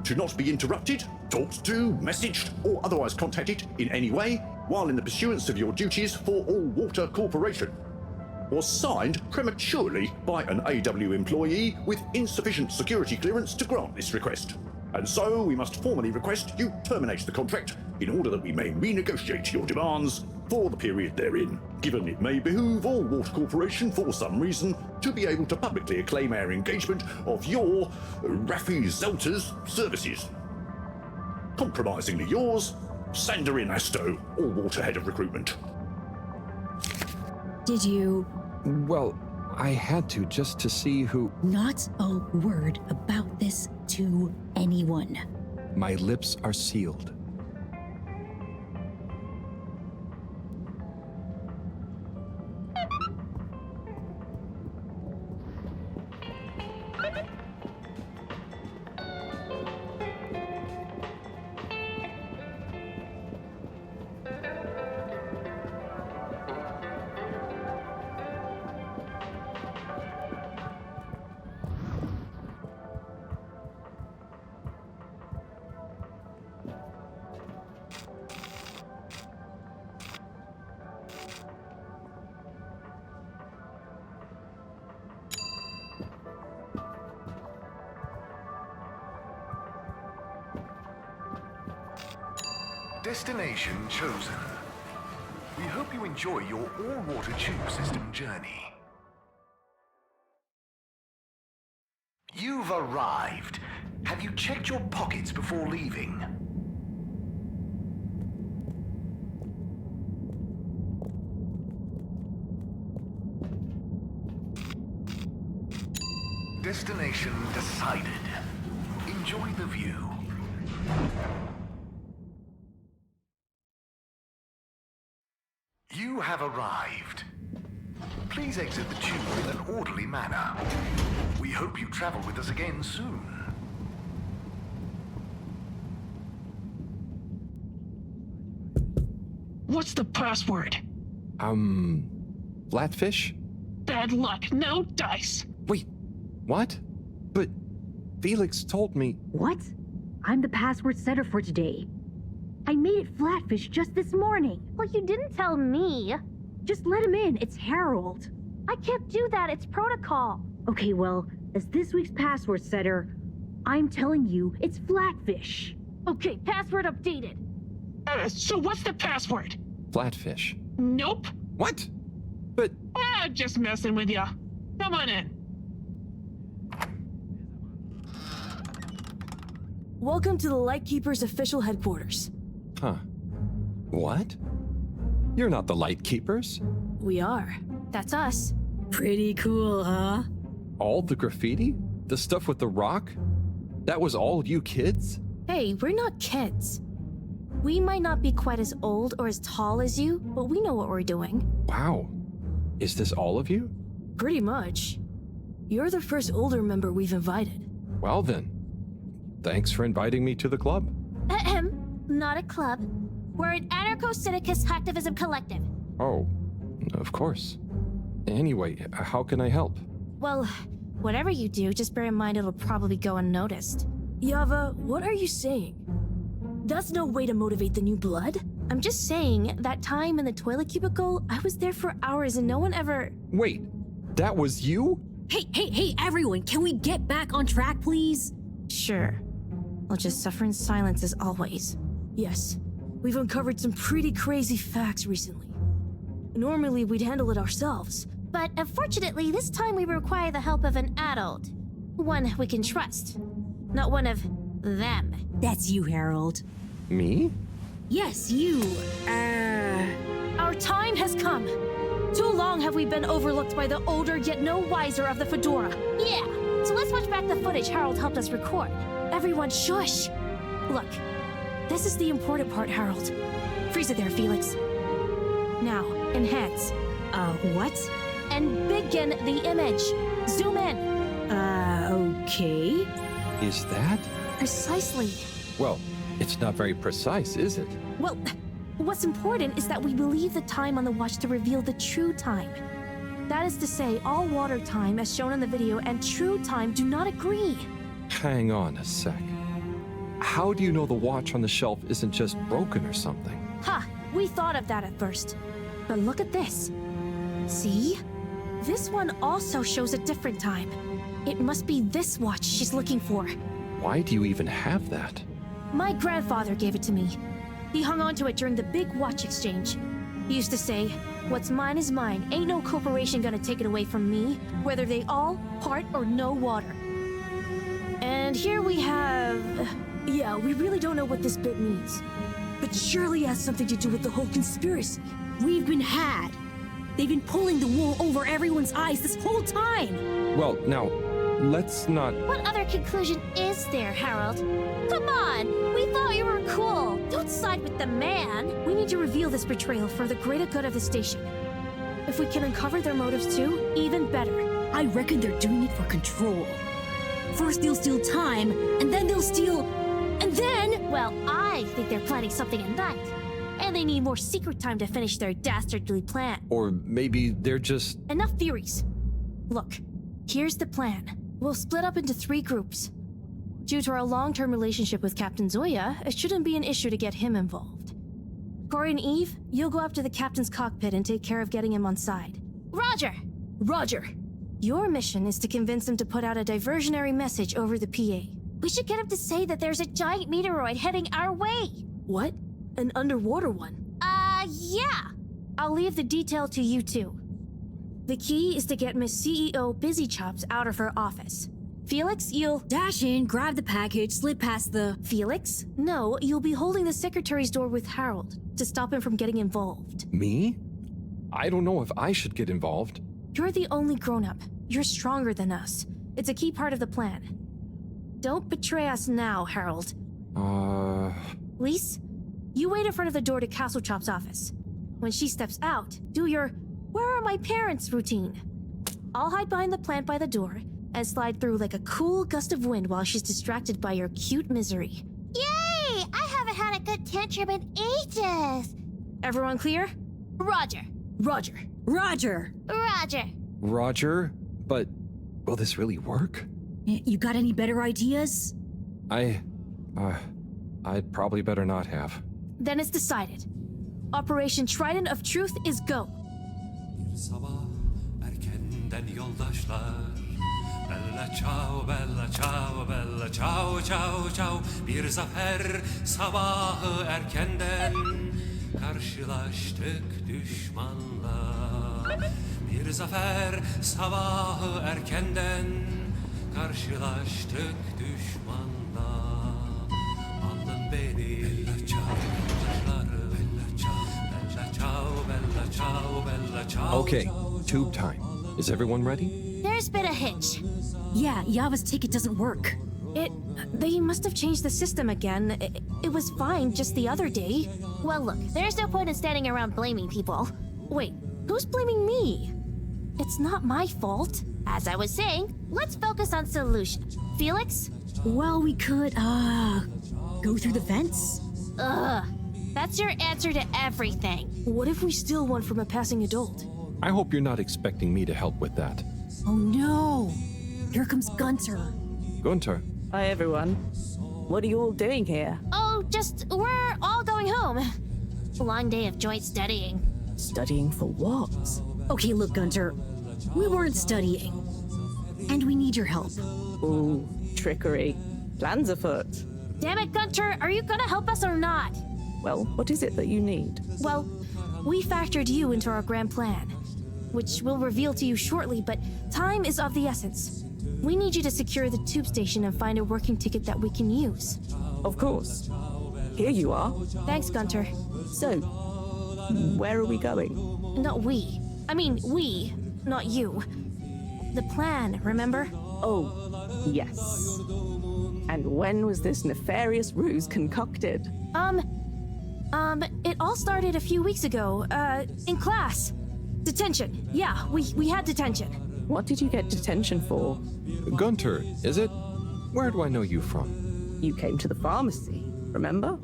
To not be interrupted, talked to, messaged, or otherwise contacted in any way while in the pursuance of your duties for All Water Corporation. Was signed prematurely by an AW employee with insufficient security clearance to grant this request. And so we must formally request you terminate the contract in order that we may renegotiate your demands for the period therein, given it may behoove All Water Corporation for some reason to be able to publicly acclaim our engagement of your Rafi Zelter's services. Compromisingly yours, Sandarin Asto, All Water Head of Recruitment. Did you... Well, I had to just to see who... Not a word about this to anyone. My lips are sealed. Destination chosen. We hope you enjoy your all-water tube system journey. You've arrived. Have you checked your pockets before leaving? Destination decided. Enjoy the view. You have arrived. Please exit the tube in an orderly manner. We hope you travel with us again soon. What's the password? Flatfish? Bad luck, no dice. Wait, what? But Felix told me... What? I'm the password setter for today. I made it Flatfish just this morning. Well, you didn't tell me. Just let him in, it's Harold. I can't do that, it's protocol. Okay, well, as this week's password setter, I'm telling you it's Flatfish. Okay, password updated. So what's the password? Flatfish. Nope. What? But... just messing with ya. Come on in. Welcome to the Lightkeeper's official headquarters. Huh. What? You're not the Lightkeepers? We are. That's us. Pretty cool, huh? All the graffiti? The stuff with the rock? That was all you kids? Hey, we're not kids. We might not be quite as old or as tall as you, but we know what we're doing. Wow. Is this all of you? Pretty much. You're the first older member we've invited. Well then, thanks for inviting me to the club. Not a club. We're an anarcho-syndicist hacktivism collective. Oh, of course. Anyway, how can I help? Well, whatever you do, just bear in mind it'll probably go unnoticed. Yava, what are you saying? That's no way to motivate the new blood. I'm just saying, that time in the toilet cubicle, I was there for hours and no one ever... Wait, That was you? Hey, everyone, can we get back on track, please? Sure. I'll just suffer in silence as always. Yes, we've uncovered some pretty crazy facts recently. Normally, we'd handle it ourselves. But unfortunately, this time we require the help of an adult. One we can trust. Not one of them. That's you, Harold. Me? Yes, you. Our time has come. Too long have we been overlooked by the older yet no wiser of the Fedora. Yeah, so let's watch back the footage Harold helped us record. Everyone shush! Look, this is the important part, Harold. Freeze it there, Felix. Now, enhance. What? And begin the image. Zoom in. Okay. Is that? Precisely. Well, it's not very precise, is it? Well, what's important is that we believe the time on the watch to reveal the true time. That is to say, all water time, as shown in the video, and true time do not agree. Hang on a sec. How do you know the watch on the shelf isn't just broken or something? Ha! We thought of that at first. But look at this. See? This one also shows a different time. It must be this watch she's looking for. Why do you even have that? My grandfather gave it to me. He hung on to it during the big watch exchange. He used to say, "What's mine is mine. Ain't no corporation gonna take it away from me, whether they all, part, or no water." And here we have... Yeah, we really don't know what this bit means. But surely it has something to do with the whole conspiracy. We've been had. They've been pulling the wool over everyone's eyes this whole time. Well, now, let's not... What other conclusion is there, Harold? Come on, we thought you were cool. Don't side with the man. We need to reveal this betrayal for the greater good of the station. If we can uncover their motives too, even better. I reckon they're doing it for control. First they'll steal time, and then they'll steal... And then... Well, I think they're planning something at night. And they need more secret time to finish their dastardly plan. Or maybe they're just... Enough theories. Look, here's the plan. We'll split up into 3 groups. Due to our long-term relationship with Captain Zoya, it shouldn't be an issue to get him involved. Corey and Eve, you'll go up to the captain's cockpit and take care of getting him on side. Roger! Roger! Your mission is to convince him to put out a diversionary message over the PA. We should get him to say that there's a giant meteoroid heading our way. What? An underwater one? Yeah. I'll leave the detail to you two. The key is to get Miss CEO Busy Chops out of her office. Felix, you'll... Dash in, grab the package, slip past the... Felix? No, you'll be holding the secretary's door with Harold to stop him from getting involved. Me? I don't know if I should get involved. You're the only grown-up. You're stronger than us. It's a key part of the plan. Don't betray us now, Harold. Lise, you wait in front of the door to Castle Chop's office. When she steps out, do your "Where are my parents?" routine. I'll hide behind the plant by the door and slide through like a cool gust of wind while she's distracted by your cute misery. Yay! I haven't had a good tantrum in ages. Everyone clear? Roger. Roger. Roger. Roger. Roger? But will this really work? You got any better ideas? I'd probably better not have. Then it's decided. Operation Trident of Truth is go. Bir sabah erkenden yoldaşlar. Bella ciao, bella ciao, bella ciao, ciao, ciao. Bir zafer sabahı erkenden karşılaştık düşmanla. Bir zafer sabahı erkenden karşılaştık düşmanla. Aldın beni bella ciao, bella ciao, bella ciao, bella ciao, bella ciao. Okay, tube time. Is everyone ready? There's been a hitch. Yeah, Yava's ticket doesn't work. They must have changed the system again. It was fine just the other day. Well, look, there's no point in standing around blaming people. Wait, who's blaming me? It's not my fault. As I was saying, let's focus on solution. Felix? Well, we could, go through the vents? Ugh. That's your answer to everything. What if we steal one from a passing adult? I hope you're not expecting me to help with that. Oh no! Here comes Gunter. Gunter. Hi, everyone. What are you all doing here? Oh, we're all going home. Long day of joint studying. Studying for what? Okay, look, Gunter. We weren't studying. And we need your help. Ooh, trickery. Plans afoot. Damn it, Gunter, are you gonna help us or not? Well, what is it that you need? Well, we factored you into our grand plan, which we'll reveal to you shortly, but time is of the essence. We need you to secure the tube station and find a working ticket that we can use. Of course. Here you are. Thanks, Gunter. So, where are we going? Not we. I mean, we, not you. The plan, remember? Oh, yes. And when was this nefarious ruse concocted? It all started a few weeks ago, in class. Detention. Yeah, we had detention. What did you get detention for? Gunter, is it? Where do I know you from? You came to the pharmacy, remember?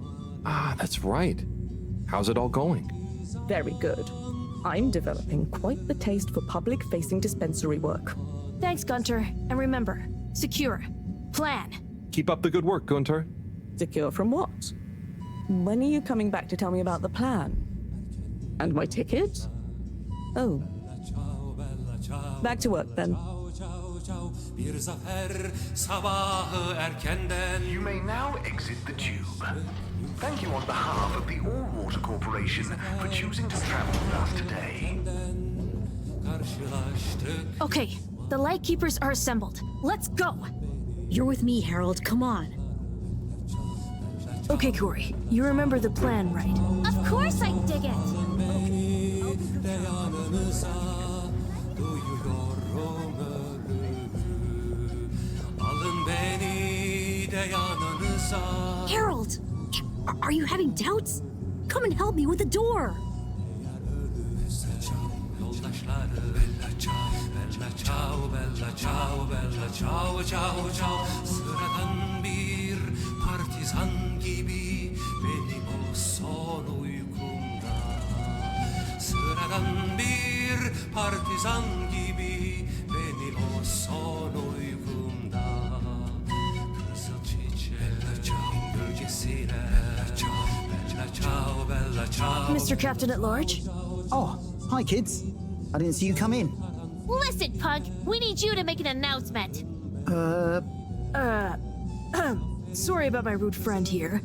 Ah, that's right. How's it all going? Very good. I'm developing quite the taste for public-facing dispensary work. Thanks, Gunter. And remember, secure. Plan. Keep up the good work, Gunter. Secure from what? When are you coming back to tell me about the plan? And my ticket? Oh. Back to work then. You may now exit the tube. Thank you on behalf of the All Water Corporation for choosing to travel with us today. Okay, the Lightkeepers are assembled. Let's go! You're with me, Harold. Come on. Okay, Corey, you remember the plan, right? Of course I dig it! Harold! Are you having doubts? Come and help me with the door! Sıradan bir partizan gibi benim o son uykumda. Sıradan bir partizan gibi benim o son uykumda. Kızıl çiçeğin gölgesine bella ciao, bella ciao. Mr. Captain at Large? Oh, hi, kids. I didn't see you come in. Listen, Pug, we need you to make an announcement. Sorry about my rude friend here.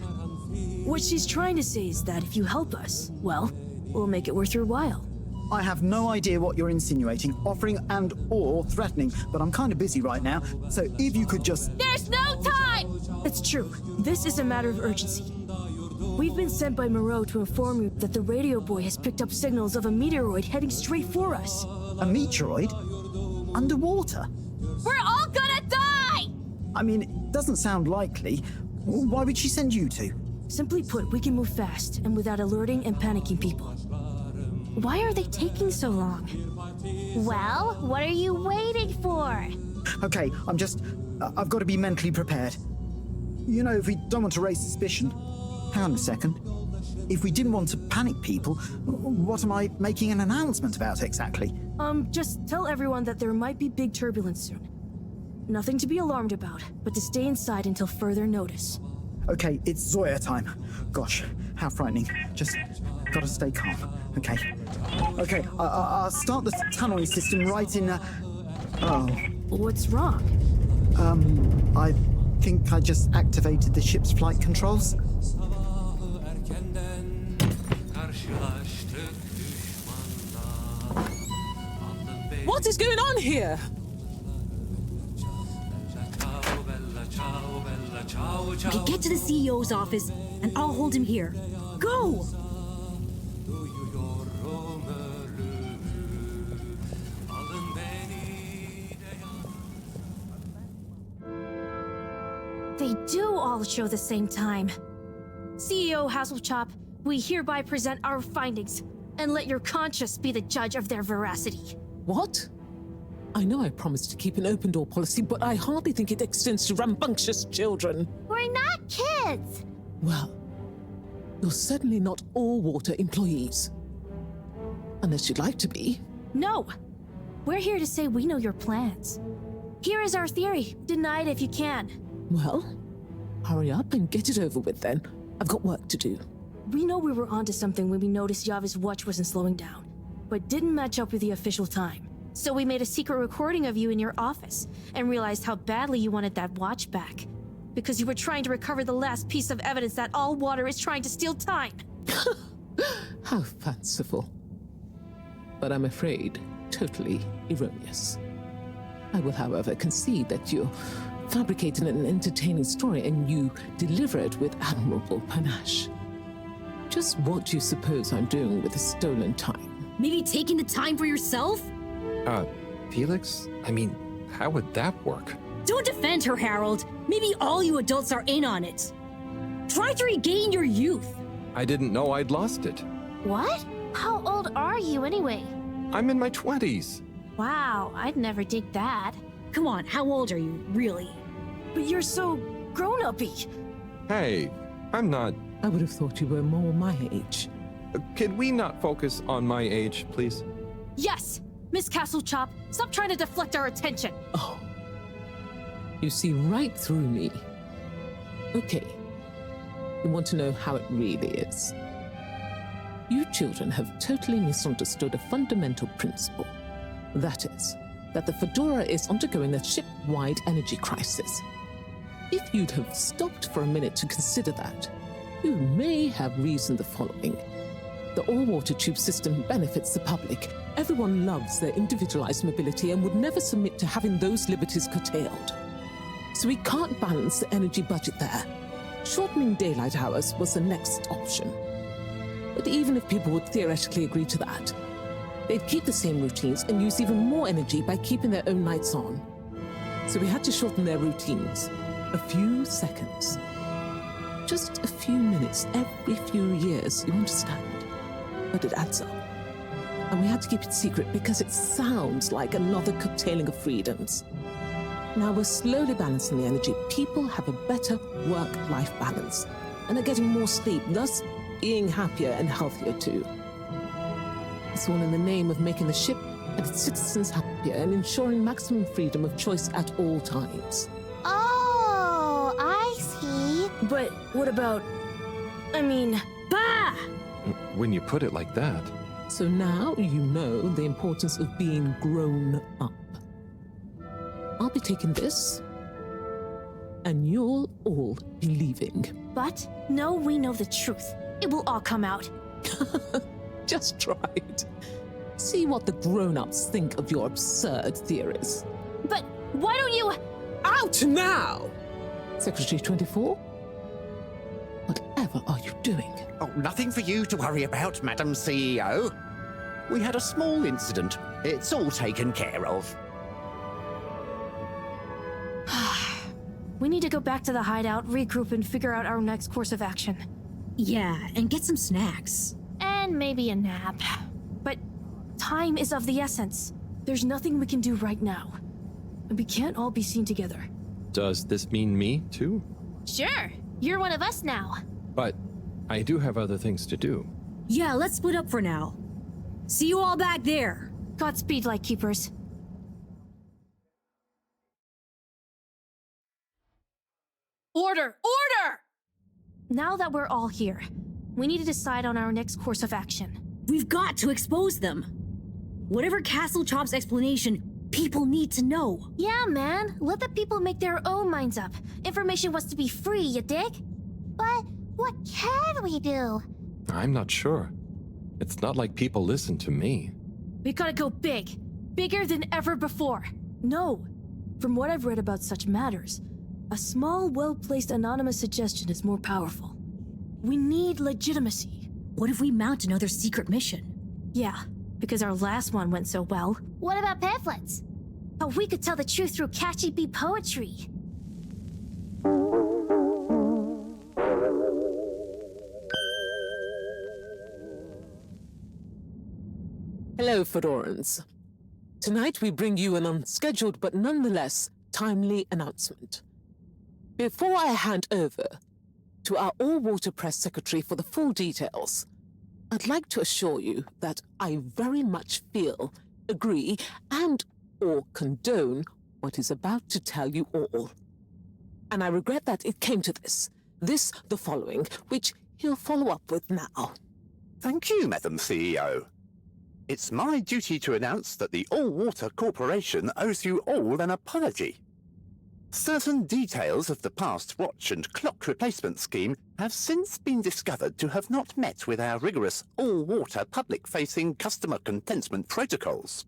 What she's trying to say is that if you help us, well, we'll make it worth your while. I have no idea what you're insinuating, offering and or threatening, but I'm kind of busy right now, so if you could just... There's no time! It's true. This is a matter of urgency. We've been sent by Moreau to inform you that the radio boy has picked up signals of a meteoroid heading straight for us. A meteoroid? Underwater? We're all gonna die! I mean, it doesn't sound likely. Why would she send you two? Simply put, we can move fast and without alerting and panicking people. Why are they taking so long? Well, what are you waiting for? Okay, I've got to be mentally prepared. You know, if we don't want to raise suspicion... Hang on a second. If we didn't want to panic people, what am I making an announcement about exactly? Just tell everyone that there might be big turbulence soon. Nothing to be alarmed about, but to stay inside until further notice. Okay, it's Zoya time. Gosh, how frightening. Just gotta stay calm. Okay. Okay, I'll start the tunneling system right in... Oh. What's wrong? I think I just activated the ship's flight controls. What is going on here? Okay, get to the CEO's office, and I'll hold him here. Go! They do all show the same time. CEO Hasselchop, we hereby present our findings, and let your conscience be the judge of their veracity. What? I know I promised to keep an open door policy, but I hardly think it extends to rambunctious children. We're not kids! Well, you're certainly not all water employees. Unless you'd like to be. No! We're here to say we know your plans. Here is our theory. Deny it if you can. Well, hurry up and get it over with then. I've got work to do. We know we were onto something when we noticed Yava's watch wasn't slowing down, but didn't match up with the official time. So we made a secret recording of you in your office and realized how badly you wanted that watch back. Because you were trying to recover the last piece of evidence that all water is trying to steal time. How fanciful. But I'm afraid totally erroneous. I will, however, concede that you fabricated an entertaining story and you deliver it with admirable panache. Just what do you suppose I'm doing with the stolen time? Maybe taking the time for yourself? Felix? I mean, how would that work? Don't defend her, Harold. Maybe all you adults are in on it. Try to regain your youth. I didn't know I'd lost it. What? How old are you anyway? I'm in my 20s. Wow, I'd never dig that. Come on, how old are you, really? But you're so grown-uppy. Hey, I'm not... I would have thought you were more my age. Could we not focus on my age, please? Yes! Miss Castlechop, stop trying to deflect our attention. Oh. You see right through me. Okay. You want to know how it really is. You children have totally misunderstood a fundamental principle. That is, that the Fedora is undergoing a ship-wide energy crisis. If you'd have stopped for a minute to consider that, you may have reasoned the following. The all-water tube system benefits the public. Everyone loves their individualized mobility and would never submit to having those liberties curtailed. So we can't balance the energy budget there. Shortening daylight hours was the next option. But even if people would theoretically agree to that, they'd keep the same routines and use even more energy by keeping their own lights on. So we had to shorten their routines. A few seconds. Just a few minutes every few years, you understand? But it adds up. And we had to keep it secret because it sounds like another curtailing of freedoms. Now we're slowly balancing the energy. People have a better work-life balance and are getting more sleep, thus being happier and healthier too. It's all in the name of making the ship and its citizens happier and ensuring maximum freedom of choice at all times. Oh, I see. But what about... Bah! When you put it like that... So now you know the importance of being grown up. I'll be taking this, and you'll all be leaving. But no, we know the truth. It will all come out. Just try it. See what the grown-ups think of your absurd theories. But why don't you... Out now! Secretary 24? Whatever are you doing? Oh, nothing for you to worry about, Madam CEO. We had a small incident. It's all taken care of. We need to go back to the hideout, regroup, and figure out our next course of action. Yeah, and get some snacks. And maybe a nap. But time is of the essence. There's nothing we can do right now. And we can't all be seen together. Does this mean me, too? Sure, you're one of us now. But I do have other things to do. Yeah, let's split up for now. See you all back there. Godspeed, Lightkeepers. Order! Order! Now that we're all here, we need to decide on our next course of action. We've got to expose them. Whatever Castlechop's explanation, people need to know. Yeah, man. Let the people make their own minds up. Information wants to be free, you dig? But what can we do? I'm not sure. It's not like people listen to me. We gotta go big. Bigger than ever before. No. From what I've read about such matters, a small, well-placed anonymous suggestion is more powerful. We need legitimacy. What if we mount another secret mission? Yeah, because our last one went so well. What about pamphlets? Oh, we could tell the truth through catchy beat poetry. Hello, Fedorans. Tonight we bring you an unscheduled but nonetheless timely announcement. Before I hand over to our all-water press secretary for the full details, I'd like to assure you that I very much feel, agree, and/or condone what is about to tell you all. And I regret that it came to this, the following, which he'll follow up with now. Thank you, Madam CEO. It's my duty to announce that the All-Water Corporation owes you all an apology. Certain details of the past watch and clock replacement scheme have since been discovered to have not met with our rigorous all-water public-facing customer contentment protocols.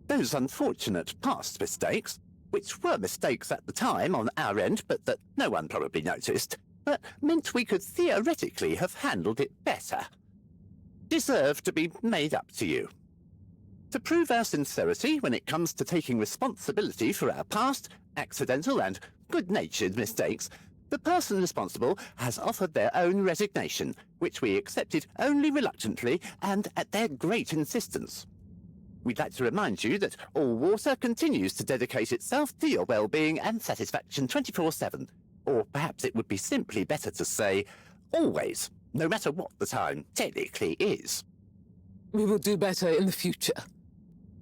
Those unfortunate past mistakes, which were mistakes at the time on our end but that no one probably noticed, but meant we could theoretically have handled it better, deserve to be made up to you. To prove our sincerity when it comes to taking responsibility for our past, accidental and good-natured mistakes, the person responsible has offered their own resignation, which we accepted only reluctantly and at their great insistence. We'd like to remind you that All Water continues to dedicate itself to your well-being and satisfaction 24/7. Or perhaps it would be simply better to say, always, no matter what the time technically is. We will do better in the future.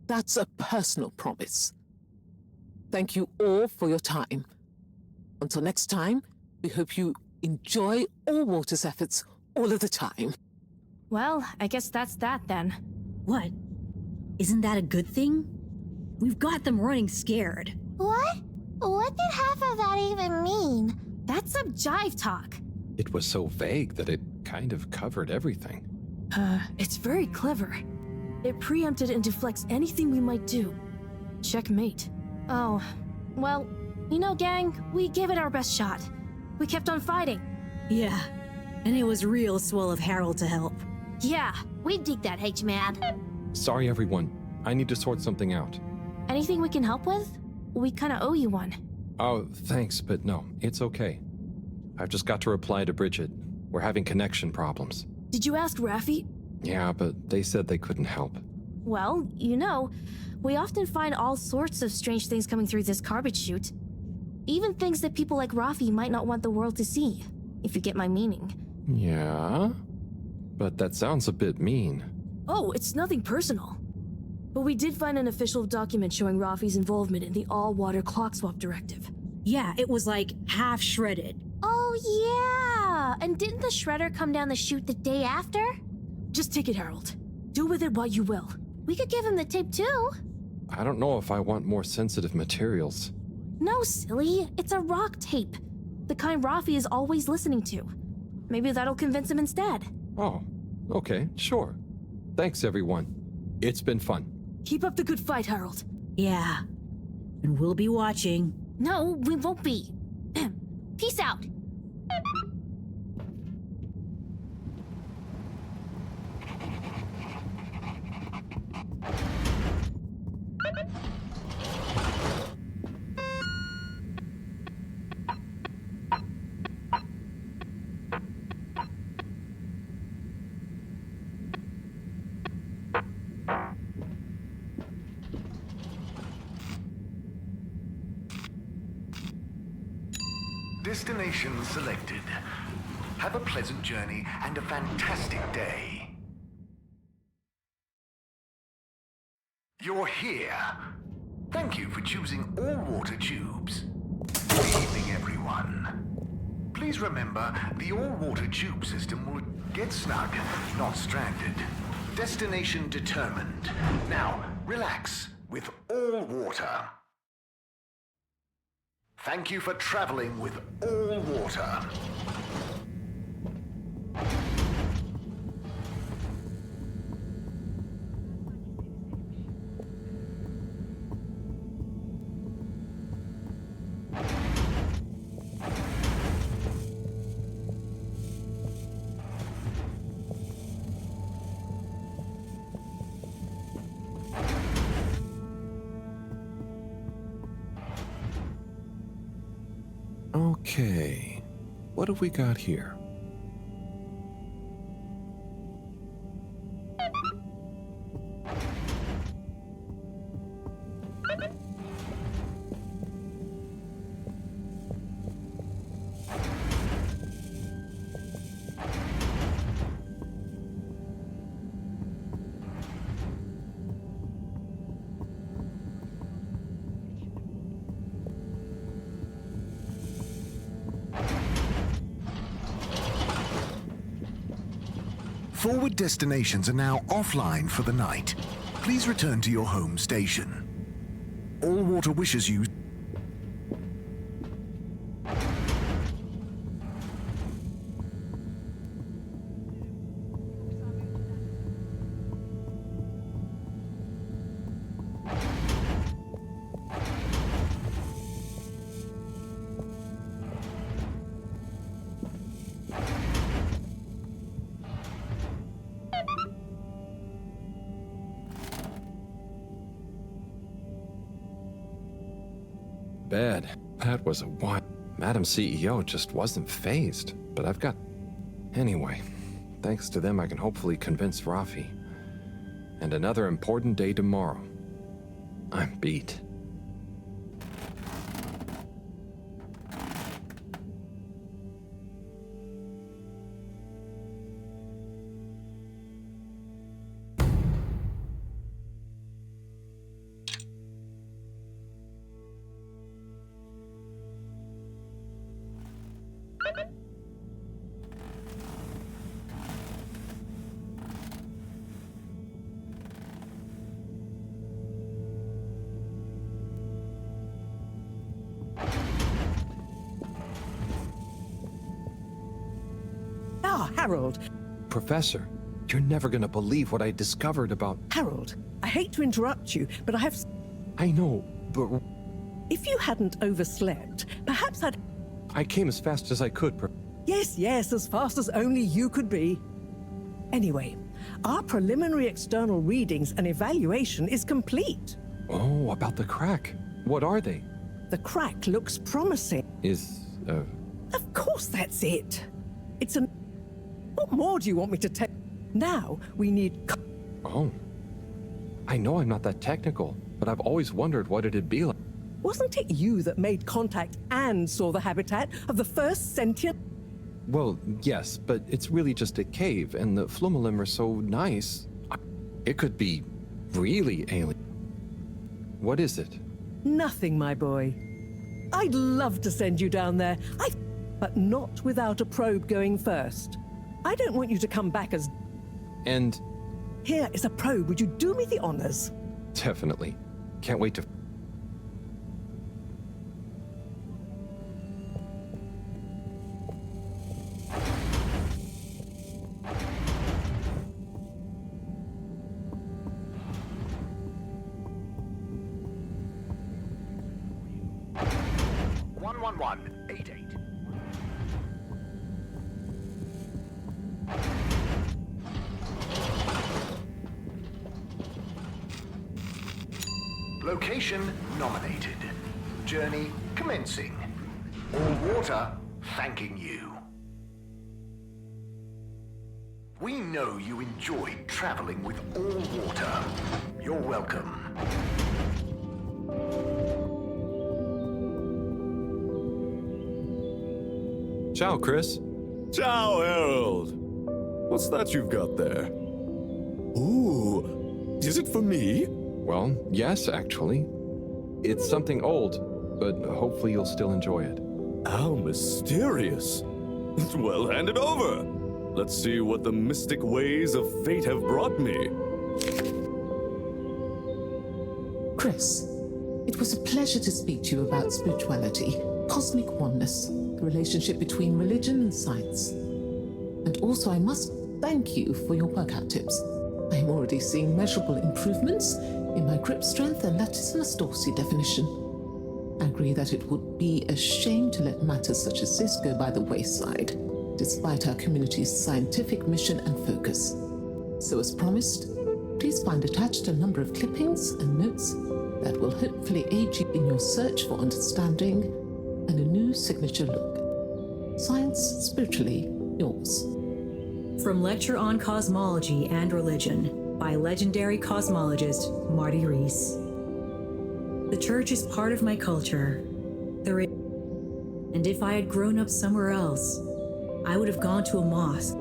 That's a personal promise. Thank you all for your time. Until next time, we hope you enjoy All Water's efforts all of the time. Well, I guess that's that then. What? Isn't that a good thing? We've got them running scared. What? What did half of that even mean? That's some jive talk. It was so vague that it kind of covered everything. It's very clever. It preempted and deflects anything we might do. Checkmate. Oh, well, you know, gang, we gave it our best shot. We kept on fighting. Yeah, and it was real swell of Harold to help. Yeah, we dig that, H-Man. Sorry, everyone. I need to sort something out. Anything we can help with? We kinda owe you one. Oh, thanks, but no, it's okay. I've just got to reply to Bridget. We're having connection problems. Did you ask Raffi? Yeah, but they said they couldn't help. Well, you know, we often find all sorts of strange things coming through this garbage chute. Even things that people like Raffi might not want the world to see, if you get my meaning. Yeah? But that sounds a bit mean. Oh, it's nothing personal. But we did find an official document showing Raffi's involvement in the all-water clock swap directive. Yeah, it was like half shredded. Oh, yeah! And didn't the shredder come down the chute the day after? Just take it, Harold. Do with it what you will. We could give him the tape, too. I don't know if I want more sensitive materials. No, silly. It's a rock tape. The kind Raffi is always listening to. Maybe that'll convince him instead. Oh, okay, sure. Thanks, everyone. It's been fun. Keep up the good fight, Harold. Yeah. And we'll be watching. No, we won't be. Peace out. Destination selected. Have a pleasant journey and a fantastic day. You're here. Thank you for choosing all water tubes. Good evening, everyone. Please remember, the all-water tube system will get snug, not stranded. Destination determined. Now, relax with all water. Thank you for traveling with all water. Okay, what have we got here? Forward destinations are now offline for the night. Please return to your home station. All water wishes you... Bad. That was a one. Madam CEO just wasn't phased, but I've got... Anyway, thanks to them I can hopefully convince Rafi. And another important day tomorrow. I'm beat. Harold. Professor, you're never gonna believe what I discovered about... Harold, I hate to interrupt you, but I have... I know, but... If you hadn't overslept, perhaps I'd... I came as fast as I could, Yes, as fast as only you could be. Anyway, our preliminary external readings and evaluation is complete. Oh, about the crack. What are they? The crack looks promising. Of course that's it. It's an... What more do you want me to tell? Now, we need... Oh. I know I'm not that technical, but I've always wondered what it'd be like. Wasn't it you that made contact and saw the habitat of the first sentient... Well, yes, but it's really just a cave, and the Flumelim are so nice. It could be really alien. What is it? Nothing, my boy. I'd love to send you down there, but not without a probe going first. I don't want you to come back as... And... Here is a probe. Would you do me the honors? Definitely. Can't wait to... Location nominated. Journey commencing. All water thanking you. We know you enjoyed traveling with all water. You're welcome. Ciao, Chris. Ciao, Harold. What's that you've got there? Ooh, is it for me? Well, yes, actually. It's something old, but hopefully you'll still enjoy it. How mysterious. Well, hand it over. Let's see what the mystic ways of fate have brought me. Chris, it was a pleasure to speak to you about spirituality, cosmic oneness, the relationship between religion and science. And also, I must thank you for your workout tips. I'm already seeing measurable improvements in my grip strength and latissimus dorsi definition. I agree that it would be a shame to let matters such as this go by the wayside, despite our community's scientific mission and focus. So as promised, please find attached a number of clippings and notes that will hopefully aid you in your search for understanding and a new signature look. Science, spiritually, yours. From Lecture on Cosmology and Religion by legendary cosmologist Marty Rees. The church is part of my culture. And if I had grown up somewhere else, I would have gone to a mosque.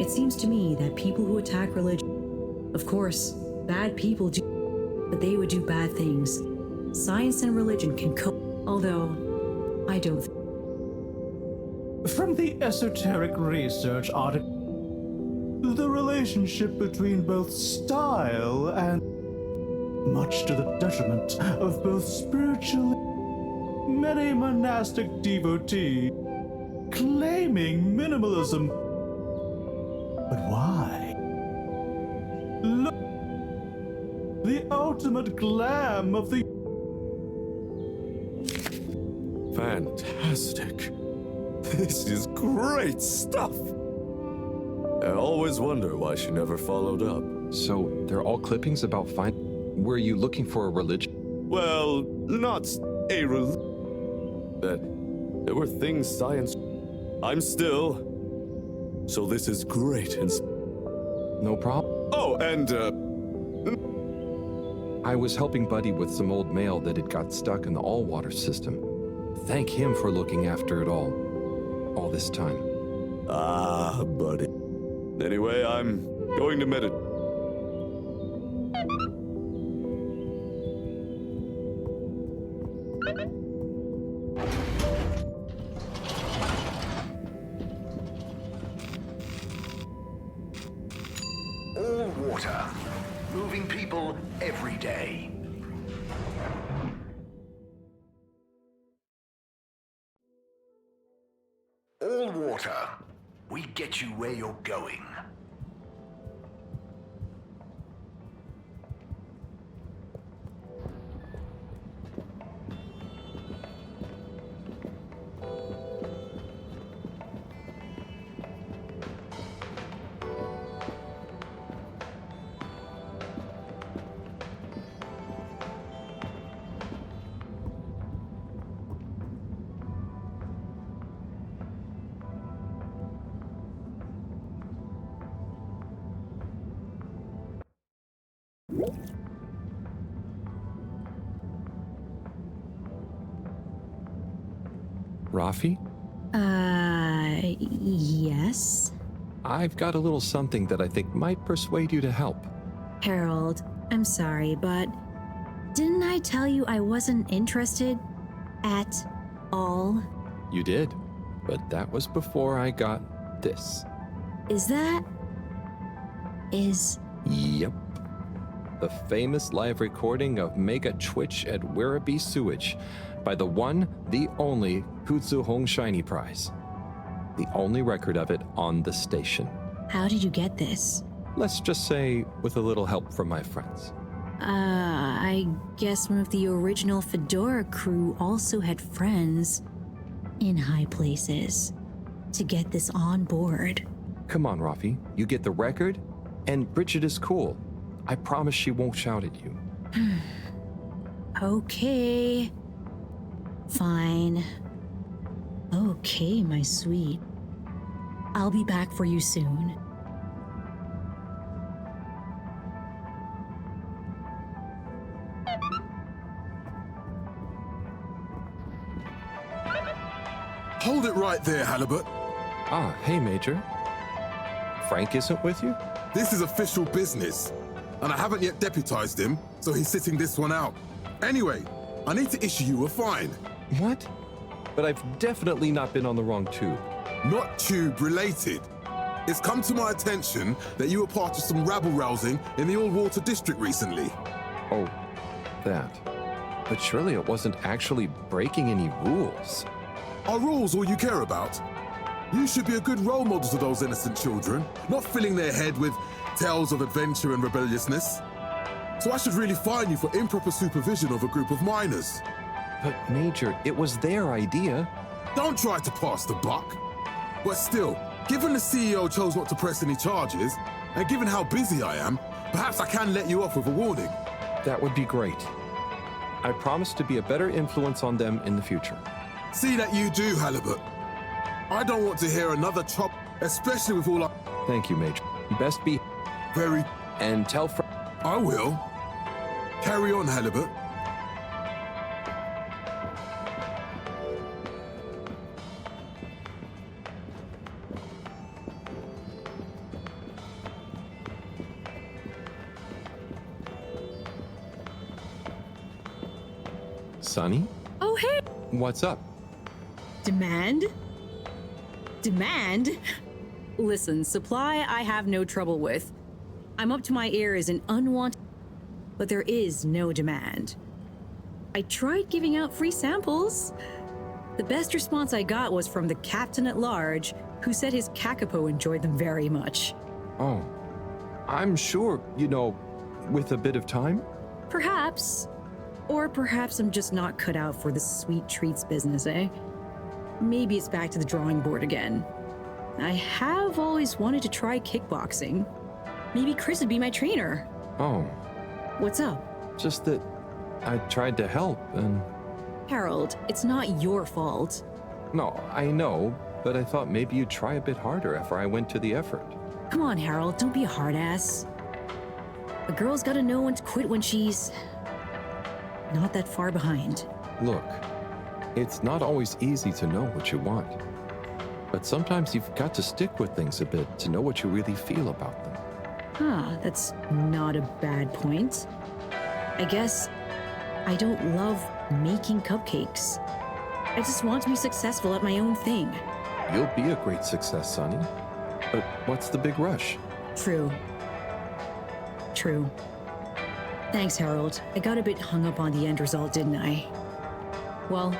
It seems to me that people who attack religion, of course, bad people do, but they would do bad things. Science and religion can although I don't. From the esoteric research article. the relationship between both style and, much to the detriment of both spiritually, many monastic devotees claiming minimalism. But why? Look, the ultimate glam of the... Fantastic. This is great stuff. I always wonder why she never followed up. So they're all clippings about were you looking for a religion? Well, not a religion. That there were things science... I'm still... So this is great and... No problem. Oh, and, I was helping Buddy with some old mail that had got stuck in the all-water system. Thank him for looking after it all this time. Ah, Buddy. Anyway, I'm going to meditate. All water. Moving people every day. All water. We get you where you're going. Rafi? Yes? I've got a little something that I think might persuade you to help. Harold, I'm sorry, but didn't I tell you I wasn't interested at all? You did, but that was before I got this. Yep. The famous live recording of Mega Twitch at Werribee Sewage by the one, the only Kutsu Hong Shiny Prize. The only record of it on the station. How did you get this? Let's just say with a little help from my friends. I guess one of the original Fedora crew also had friends in high places to get this on board. Come on, Rafi. You get the record, and Bridget is cool. I promise she won't shout at you. Okay. Fine. Okay, my sweet. I'll be back for you soon. Hold it right there, Halibut. Ah, hey, Major. Frank isn't with you? This is official business, and I haven't yet deputized him, so he's sitting this one out. Anyway, I need to issue you a fine. What? But I've definitely not been on the wrong tube. Not tube related. It's come to my attention that you were part of some rabble-rousing in the All Water District recently. Oh, that. But surely it wasn't actually breaking any rules. Are rules all you care about? You should be a good role model to those innocent children, not filling their head with tales of adventure and rebelliousness. So I should really fine you for improper supervision of a group of minors. But Major, it was their idea. Don't try to pass the buck. But still, given the CEO chose not to press any charges, and given how busy I am, perhaps I can let you off with a warning. That would be great. I promise to be a better influence on them in the future. See that you do, Halibut. I don't want to hear another chop, especially with all our... Thank you, Major. Best be... Very... And tell Frank... I will. Carry on, Halibut. Sonny? Oh, hey! What's up? Demand? Demand? Listen, supply I have no trouble with. I'm up to my ears in unwanted, but there is no demand. I tried giving out free samples. The best response I got was from the captain at large, who said his kakapo enjoyed them very much. Oh, I'm sure, with a bit of time? Perhaps. Or perhaps I'm just not cut out for the sweet treats business, eh? Maybe it's back to the drawing board again. I have always wanted to try kickboxing. Maybe Chris would be my trainer. Oh. What's up? Just that I tried to help and... Harold, it's not your fault. No, I know, but I thought maybe you'd try a bit harder after I went to the effort. Come on, Harold, don't be a hard ass. A girl's gotta know when to quit when she's... not that far behind. Look, it's not always easy to know what you want. But sometimes you've got to stick with things a bit to know what you really feel about them. Huh, that's not a bad point. I guess I don't love making cupcakes. I just want to be successful at my own thing. You'll be a great success, Sonny. But what's the big rush? True. Thanks, Harold. I got a bit hung up on the end result, didn't I? Well,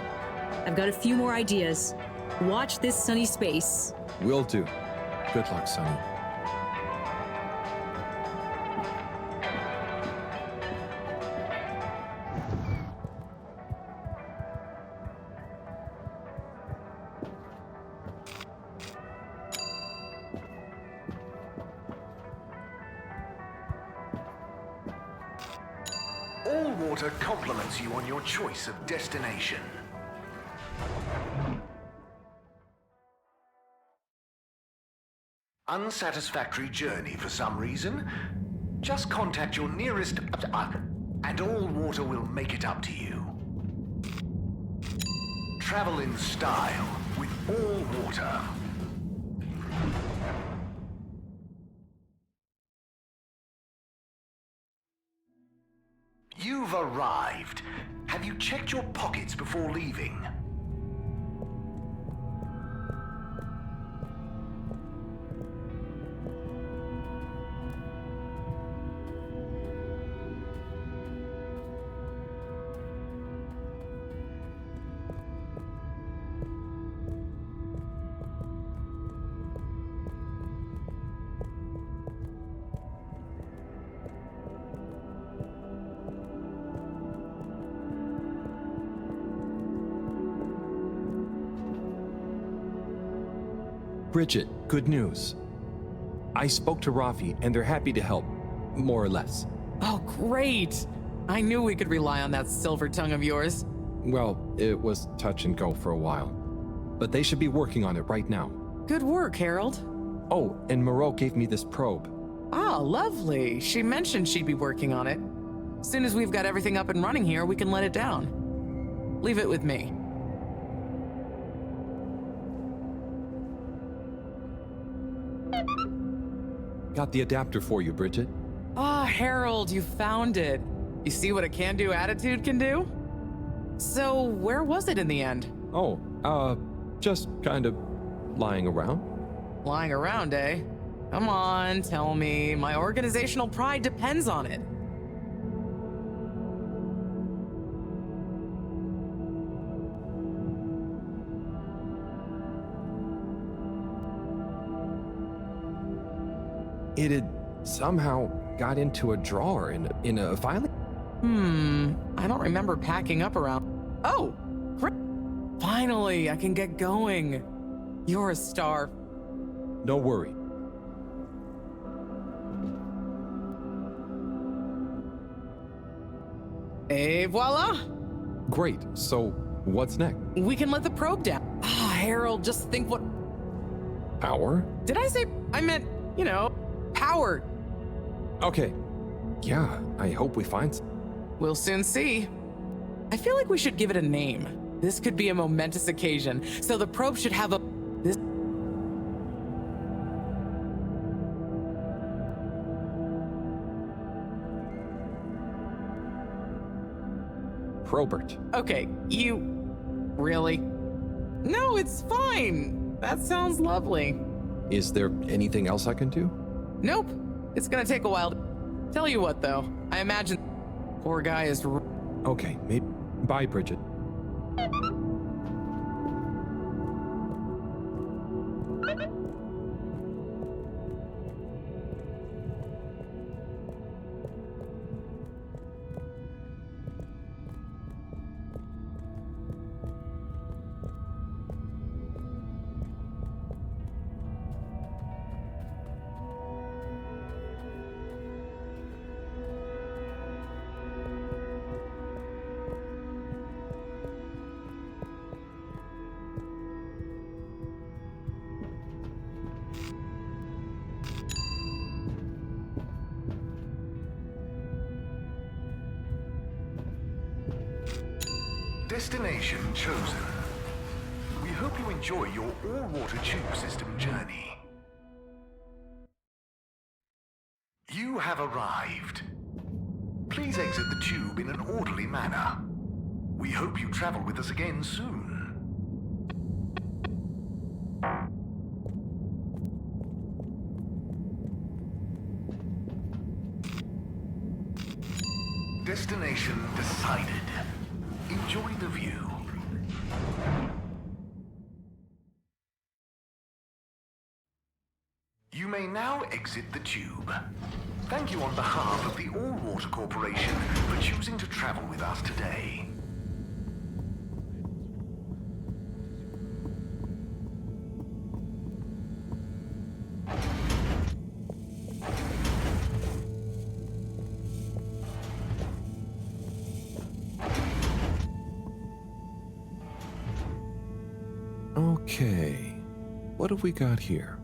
I've got a few more ideas. Watch this sunny space. Will do. Good luck, Sonny. All water compliments you on your choice of destination. Unsatisfactory journey for some reason? Just contact your nearest... and all water will make it up to you. Travel in style with all water. You've arrived. Have you checked your pockets before leaving? Bridget, good news. I spoke to Rafi, and they're happy to help, more or less. Oh, great! I knew we could rely on that silver tongue of yours. Well, it was touch and go for a while. But they should be working on it right now. Good work, Harold. Oh, and Moreau gave me this probe. Ah, lovely. She mentioned she'd be working on it. As soon as we've got everything up and running here, we can let it down. Leave it with me. Got the adapter for you, Bridget. Ah, Harold, you found it. You see what a can-do attitude can do? So, where was it in the end? Oh, just kind of lying around. Lying around, eh? Come on, tell me. My organizational pride depends on it. It had somehow got into a drawer in a filing. I don't remember packing up around. Oh, great. Finally, I can get going. You're a star. No worry. Et voila! Great. So, what's next? We can let the probe down. Ah, Harold, just think what... Power? Did I say... I meant, power. Okay. Yeah, I hope we find some. We'll soon see. I feel like we should give it a name. This could be a momentous occasion, so the probe should have a... This... Probert. Okay, you... Really? No, it's fine. That sounds lovely. Is there anything else I can do? Nope. It's gonna take a while. Tell you what, though. I imagine poor guy is... Okay, maybe. Bye, Bridget. Destination chosen. We hope you enjoy your all-water tube system journey. You have arrived. Please exit the tube in an orderly manner. We hope you travel with us again soon. Destination decided. Enjoy the view. You may now exit the tube. Thank you on behalf of the All Water Corporation for choosing to travel with us today. Okay, what have we got here?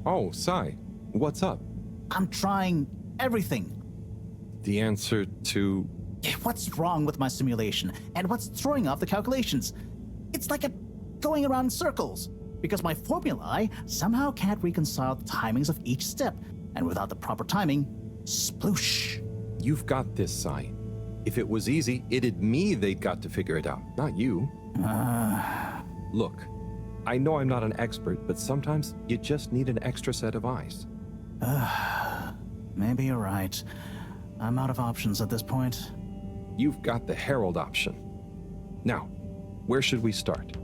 Oh, Sai, what's up? I'm trying everything. The answer to... What's wrong with my simulation, and what's throwing off the calculations? It's like going around in circles, because my formulae somehow can't reconcile the timings of each step, and without the proper timing, sploosh. You've got this, Sai. If it was easy, it'd me they'd got to figure it out, not you. Look, I know I'm not an expert, but sometimes you just need an extra set of eyes. Maybe you're right. I'm out of options at this point. You've got the Herald option. Now, where should we start?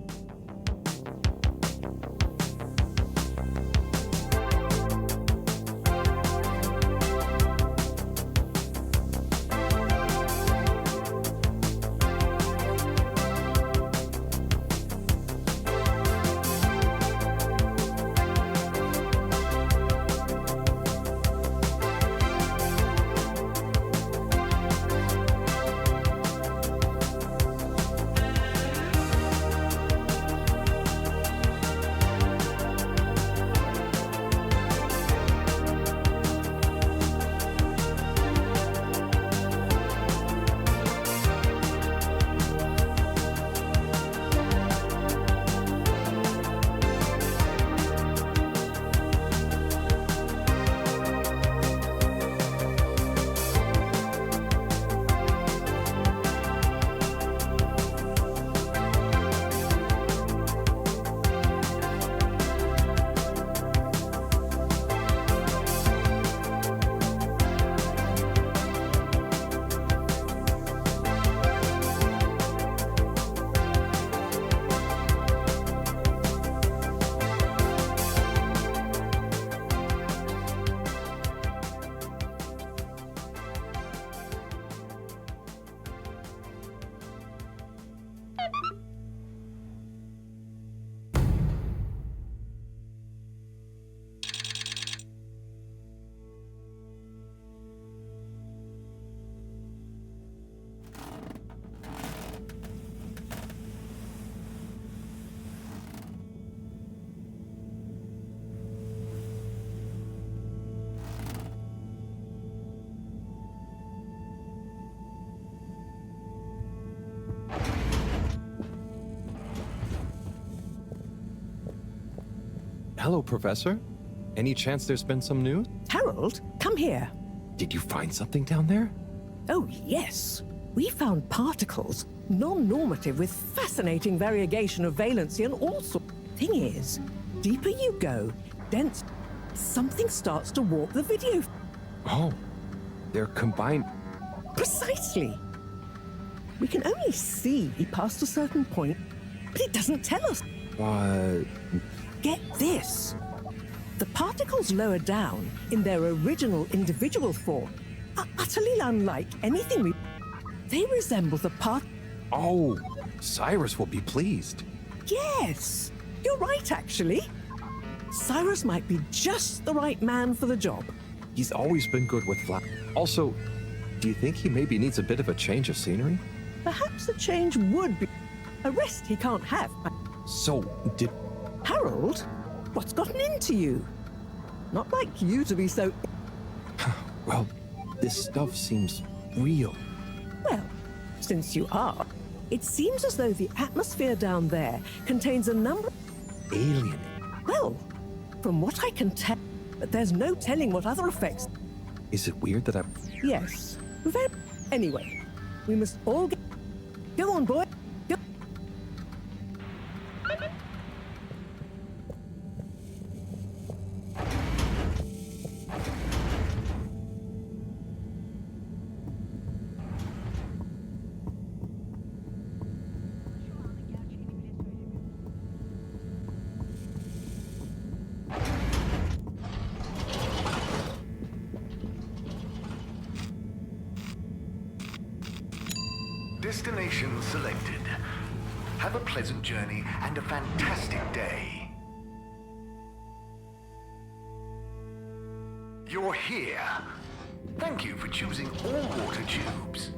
Hello, Professor. Any chance there's been some news? Harold, come here. Did you find something down there? Oh, yes. We found particles, non-normative with fascinating variegation of valency and all sorts. Thing is, deeper you go, dense, something starts to warp the video. Oh, they're combined. Precisely. We can only see past a certain point, but it doesn't tell us. What? Get this. The particles lower down, in their original individual form, are utterly unlike anything we... They resemble the part... Oh, Cyrus will be pleased. Yes, you're right, actually. Cyrus might be just the right man for the job. He's always been good with flowers. Also, do you think he maybe needs a bit of a change of scenery? Perhaps a change would be a rest he can't have. So, did... Harold, what's gotten into you? Not like you to be so... Well, this stuff seems real. Well, since you are, it seems as though the atmosphere down there contains a number... Alien. Well, from what I can tell, but there's no telling what other effects... Is it weird that I... Yes. Very... Anyway, we must all get... Go on, boy. Go. Destination selected. Have a pleasant journey and a fantastic day. You're here. Thank you for choosing all water tubes.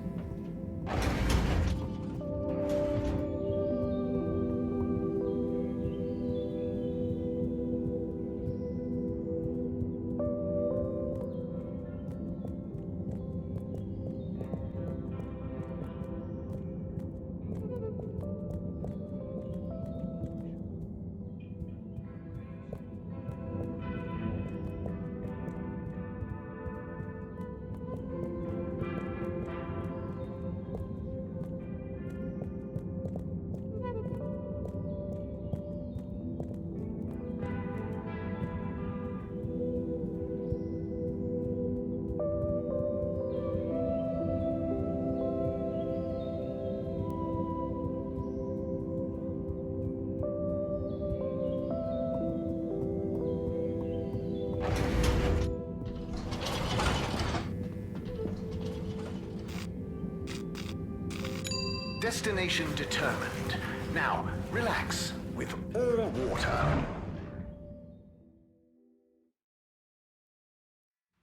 Destination determined. Now, relax with all water.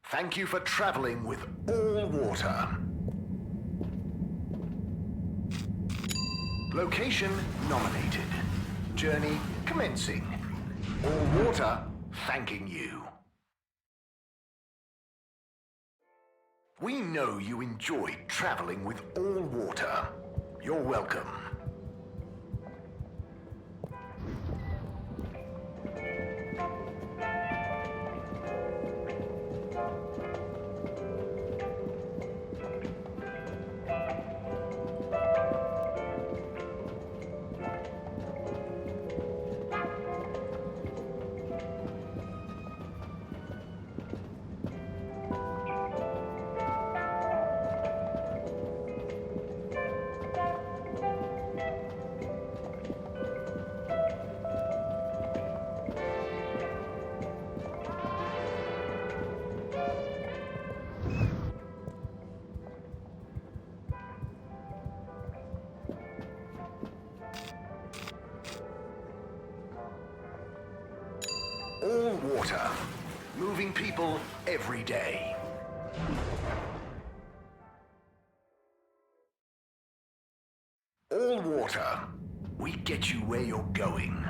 Thank you for traveling with all water. Location nominated. Journey commencing. All water thanking you. We know you enjoyed traveling with all water. You're welcome. All water. Moving people every day. All water. We get you where you're going.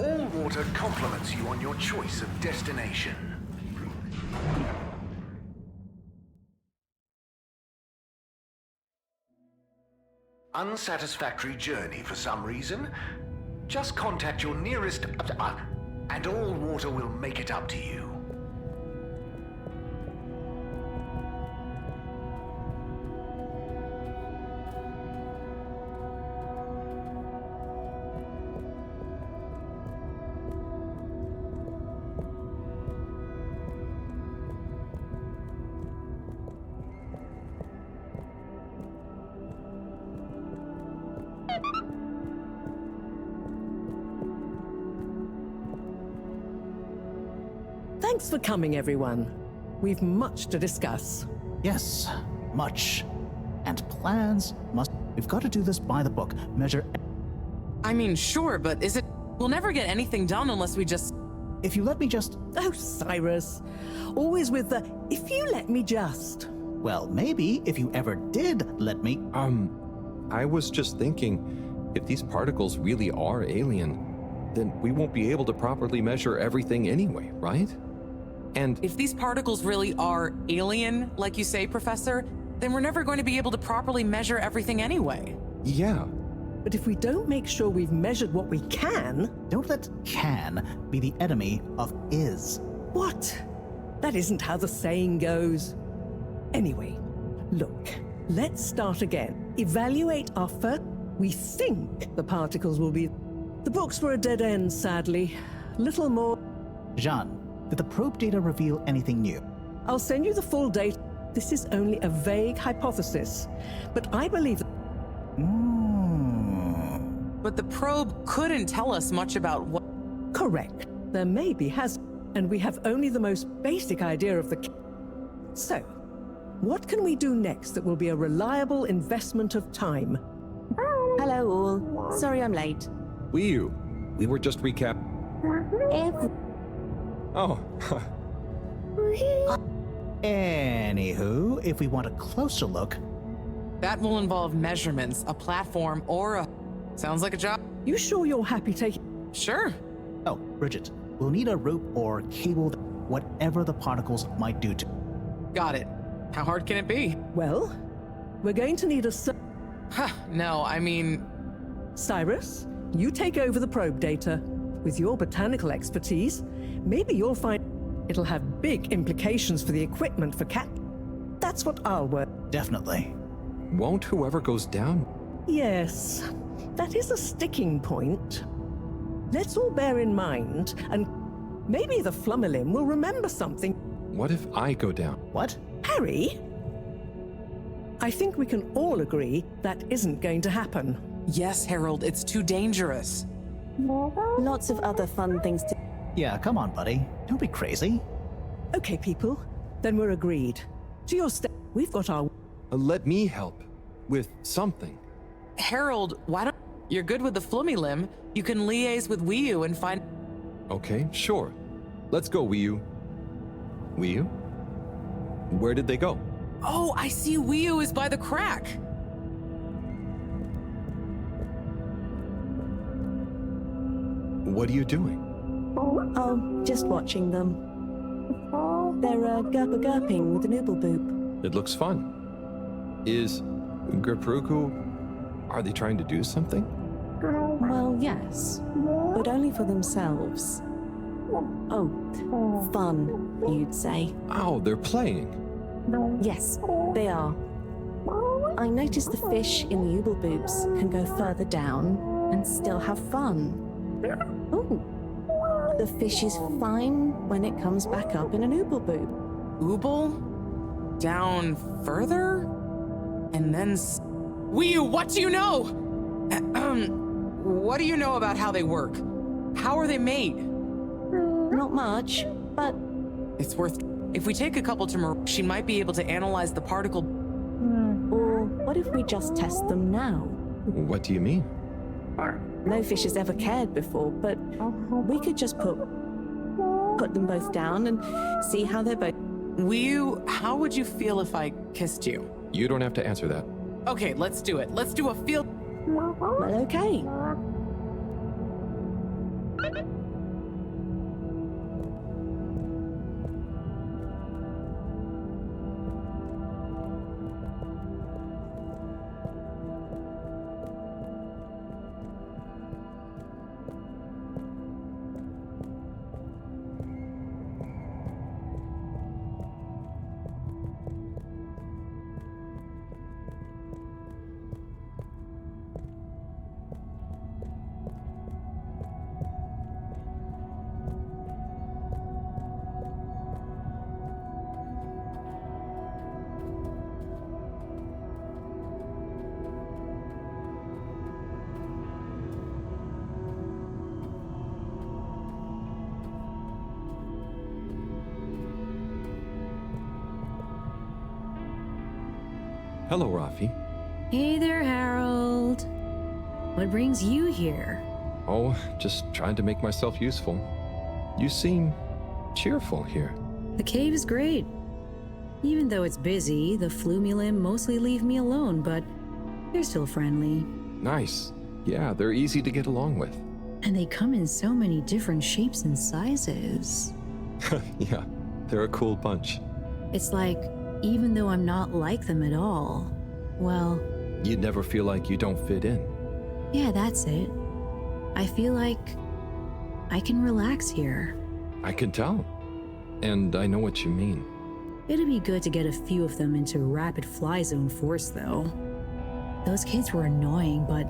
All water compliments you on your choice of destination. Unsatisfactory journey for some reason? Just contact your nearest... and all water will make it up to you. Thanks for coming, everyone. We've much to discuss. Yes, much. And plans must... We've got to do this by the book. Measure... I mean, sure, but is it... We'll never get anything done unless we just... If you let me just... Oh, Cyrus. Always with the, if you let me just. Well, maybe if you ever did let me... I was just thinking, if these particles really are alien, then we won't be able to properly measure everything anyway, right? And if these particles really are alien, like you say, Professor, then we're never going to be able to properly measure everything anyway. Yeah. But if we don't make sure we've measured what we can... Don't let can be the enemy of is. What? That isn't how the saying goes. Anyway, look, let's start again. Evaluate our first... We think the particles will be... The books were a dead end, sadly. Little more... Jean, did the probe data reveal anything new? I'll send you the full data. This is only a vague hypothesis, but I believe... But the probe couldn't tell us much about what... Correct. There may be and we have only the most basic idea of the... So, what can we do next that will be a reliable investment of time? Hello all. Sorry I'm late. We were just Oh. Anywho, if we want a closer look... That will involve measurements, a platform, or a... Sounds like a job. You sure you're happy taking... Sure. Oh, Bridget, we'll need a rope or cable, whatever the particles might do to... Got it. How hard can it be? Well, we're going to need a... No, I mean... Cyrus, you take over the probe data. With your botanical expertise, maybe you'll find it'll have big implications for the equipment for cat. That's what I'll work. Definitely. Won't whoever goes down? Yes, that is a sticking point. Let's all bear in mind, and maybe the Flummerlim will remember something. What if I go down? What? Harry? I think we can all agree that isn't going to happen. Yes, Harold, it's too dangerous. Lots of other fun things to... Yeah, come on, buddy. Don't be crazy. Okay, people. Then we're agreed. To your step, we've got our... Let me help. With something. Harold, why don't... You're good with the Flummerlim. You can liaise with Wiyu and find... Okay, sure. Let's go, Wiyu. Wiyu? Where did they go? Oh, I see Wiyu is by the crack. What are you doing? Oh, just watching them. They're gurping with an ooble boop. It looks fun. Is Gerpruku... Are they trying to do something? Well, yes, but only for themselves. Oh, fun, you'd say. Oh, they're playing. Yes, they are. I noticed the fish in the ooble boobs can go further down and still have fun. Oh, the fish is fine when it comes back up in an ooble boob. Ooble? Down further? And then... Wiyu, what do you know? What do you know about how they work? How are they made? Not much, but... It's worth... If we take a couple to Mar, she might be able to analyze the particle... Or what if we just test them now? What do you mean? No fish has ever cared before, but we could just put them both down and see how they're both... Wiyu, how would you feel if I kissed you? You don't have to answer that. Okay, let's do it. Let's do a field... Well, okay. Hello, Rafi. Hey there, Harold. What brings you here? Oh, just trying to make myself useful. You seem cheerful here. The cave is great. Even though it's busy, the Flumilim mostly leave me alone, but they're still friendly. Nice. Yeah, they're easy to get along with. And they come in so many different shapes and sizes. Yeah, they're a cool bunch. It's like, even though I'm not like them at all, well... You never feel like you don't fit in. Yeah, that's it. I feel like I can relax here. I can tell. And I know what you mean. It'd be good to get a few of them into Rapid Fly Zone Force, though. Those kids were annoying, but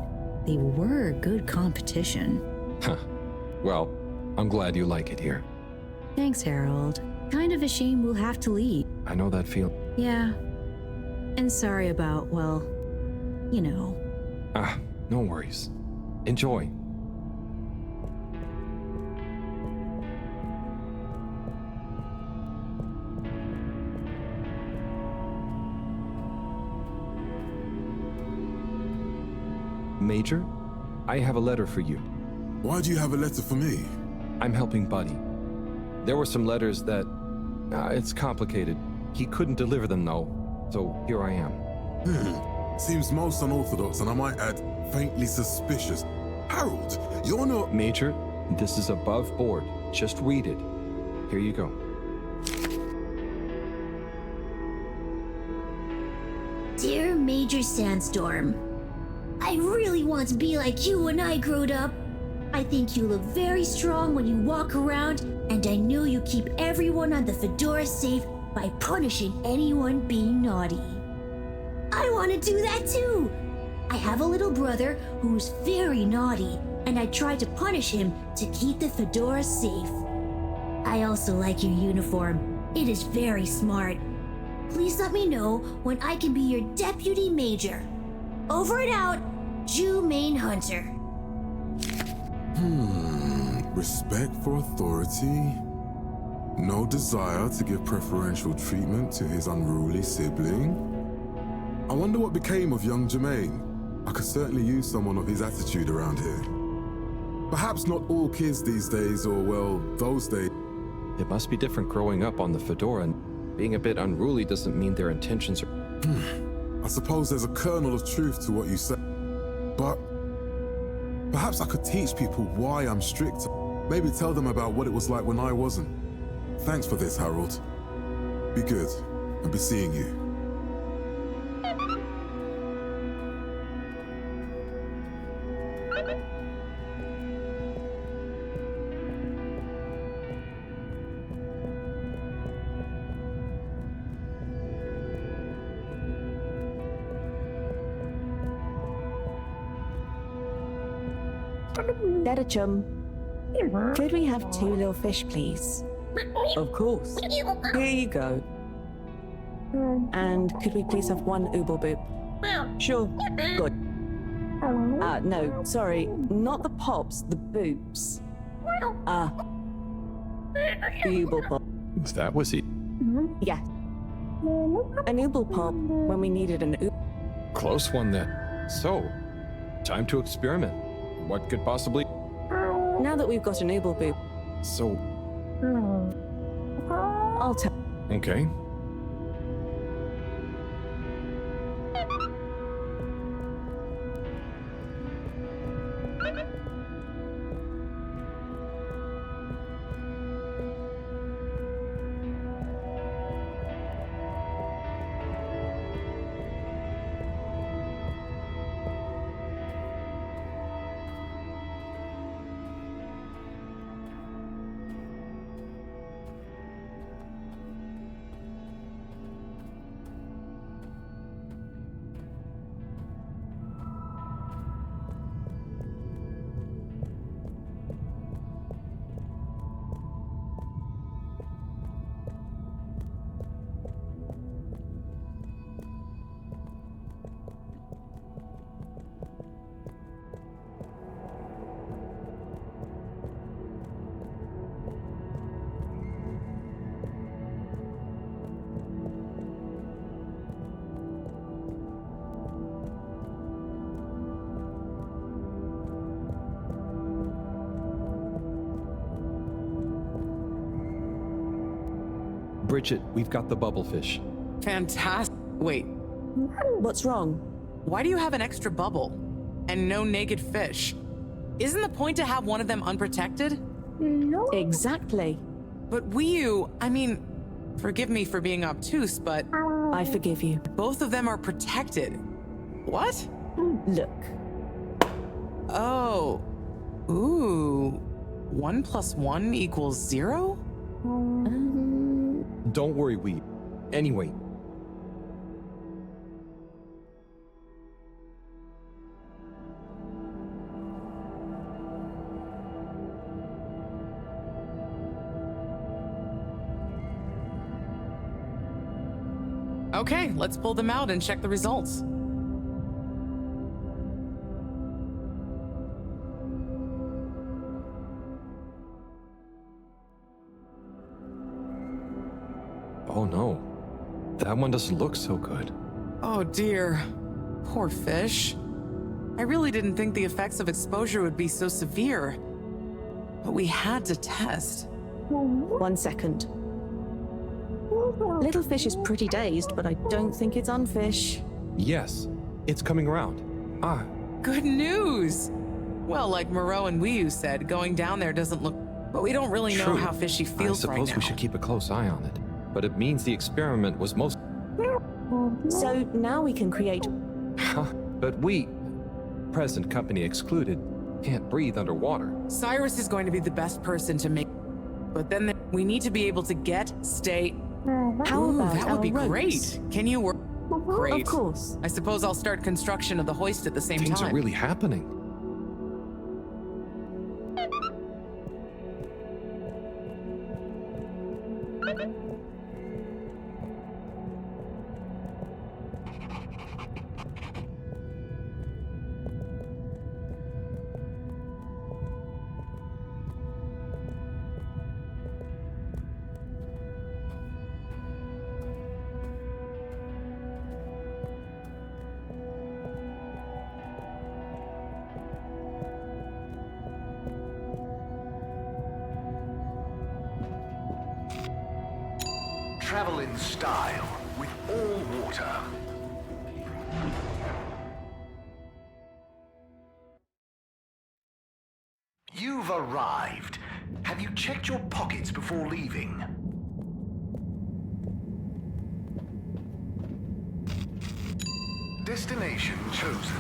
they were good competition. Huh. Well, I'm glad you like it here. Thanks, Harold. Kind of a shame we'll have to leave. I know that feel. Yeah. And sorry about, well, you know. Ah, no worries. Enjoy. Major, I have a letter for you. Why do you have a letter for me? I'm helping Buddy. There were some letters that... it's complicated. He couldn't deliver them, though, so here I am. Seems most unorthodox, and I might add, faintly suspicious. Harold, you're not... Major, this is above board. Just read it. Here you go. Dear Major Sandstorm, I really want to be like you when I growed up. I think you look very strong when you walk around, and I know you keep everyone on the Fedora safe by punishing anyone being naughty. I want to do that too. I have a little brother who's very naughty, and I try to punish him to keep the Fedora safe. I also like your uniform. It is very smart. Please let me know when I can be your deputy major. Over and out, Jew Main Hunter. Respect for authority. No desire to give preferential treatment to his unruly sibling. I wonder what became of young Jermaine. I could certainly use someone of his attitude around here. Perhaps not all kids these days, or well, those days. It must be different growing up on the Fedora, and being a bit unruly doesn't mean their intentions are... I suppose there's a kernel of truth to what you say. But perhaps I could teach people why I'm strict. Maybe tell them about what it was like when I wasn't. Thanks for this, Harold. Be good. I'll be seeing you. Dedachum, could we have 2 little fish, please? Of course. Here you go. And could we please have 1 ooble boop? Sure. Good. No, sorry, not the pops, the boops. The ooble pop. That was it. Yeah. An ooble pop when we needed an ooble. Close one then. So, time to experiment. What could possibly... Now that we've got an ooble boop. So... I'll tell... Okay. Bridget, we've got the bubblefish. Fantastic. Wait, What's wrong? why do you have an extra bubble and no naked fish? Isn't the point to have one of them unprotected? No. Exactly. But forgive me for being obtuse, but I forgive you. both of them are protected. What? Look. Oh. Ooh. 1 + 1 = 0? Don't worry, we. Anyway. Okay, let's pull them out and check the results. Oh no. That one doesn't look so good. Oh dear. Poor fish. I really didn't think the effects of exposure would be so severe. But we had to test. 1 second. Little fish is pretty dazed, but I don't think it's unfish. Yes, it's coming around. Ah. Good news! Well, like Moreau and Wiyu said, going down there doesn't look... But we don't really know True. how fishy feels right now. I suppose we should keep a close eye on it. But it means the experiment was most... So now we can create... But we, present company excluded, can't breathe underwater. Cyrus is going to be the best person to make... But then we need to be able to stay... How about that would be our great. ropes? Can you work? Great. Of course. I suppose I'll start construction of the hoist at the same Things time. are really happening. Travel in style with all water. You've arrived. Have you checked your pockets before leaving? Destination chosen.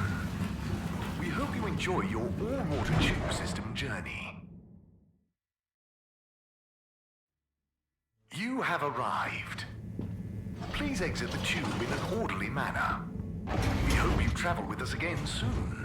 We hope you enjoy your all-water tube system journey. You have arrived. Please exit the tube in an orderly manner. We hope you travel with us again soon.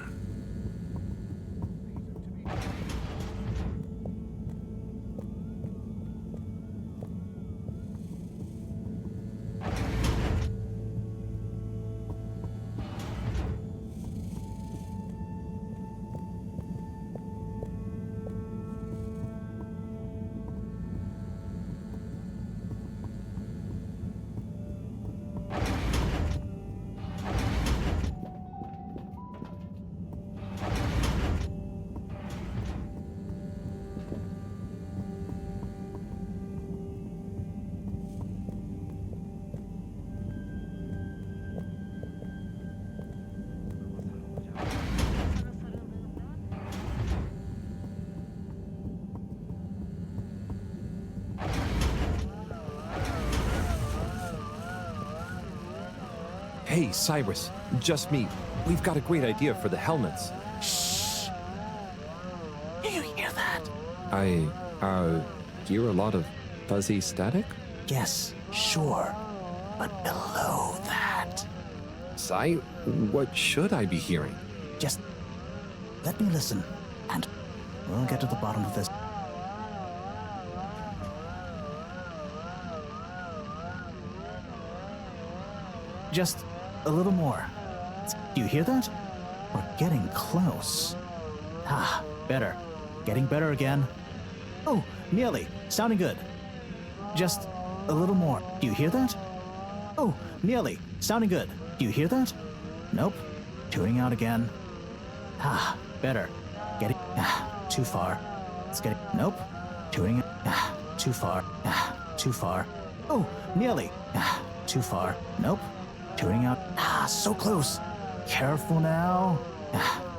Hey, Cyrus, just me. We've got a great idea for the helmets. Shh! Do you hear that? I hear a lot of fuzzy static? Yes, sure. But below that... Cy, what should I be hearing? Just let me listen, and we'll get to the bottom of this. Just a little more. Do you hear that? We're getting close. Ah, better. Getting better again. Oh, nearly. Sounding good. Just a little more. Do you hear that? Oh, nearly. Sounding good. Do you hear that? Nope. Tuning out again. Ah, better. Getting too far. It's getting nope. Tuning too far. Too far. Oh, nearly. Too far. Nope. Tuning out. So close. Careful now.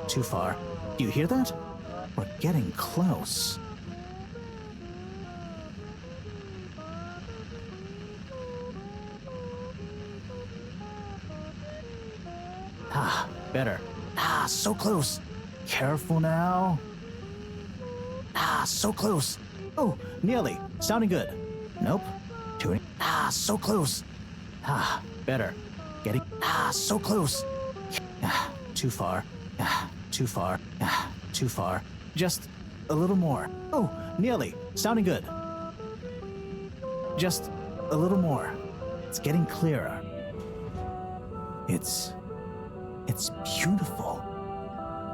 Too far. Do you hear that? We're getting close. Better. So close. Careful now. So close. Oh, nearly. Sounding good. Nope. Tuning. So close. Better. Getting. So close. Too far. Too far. Too far. Just a little more. Oh, nearly. Sounding good. Just a little more. It's getting clearer. It's beautiful.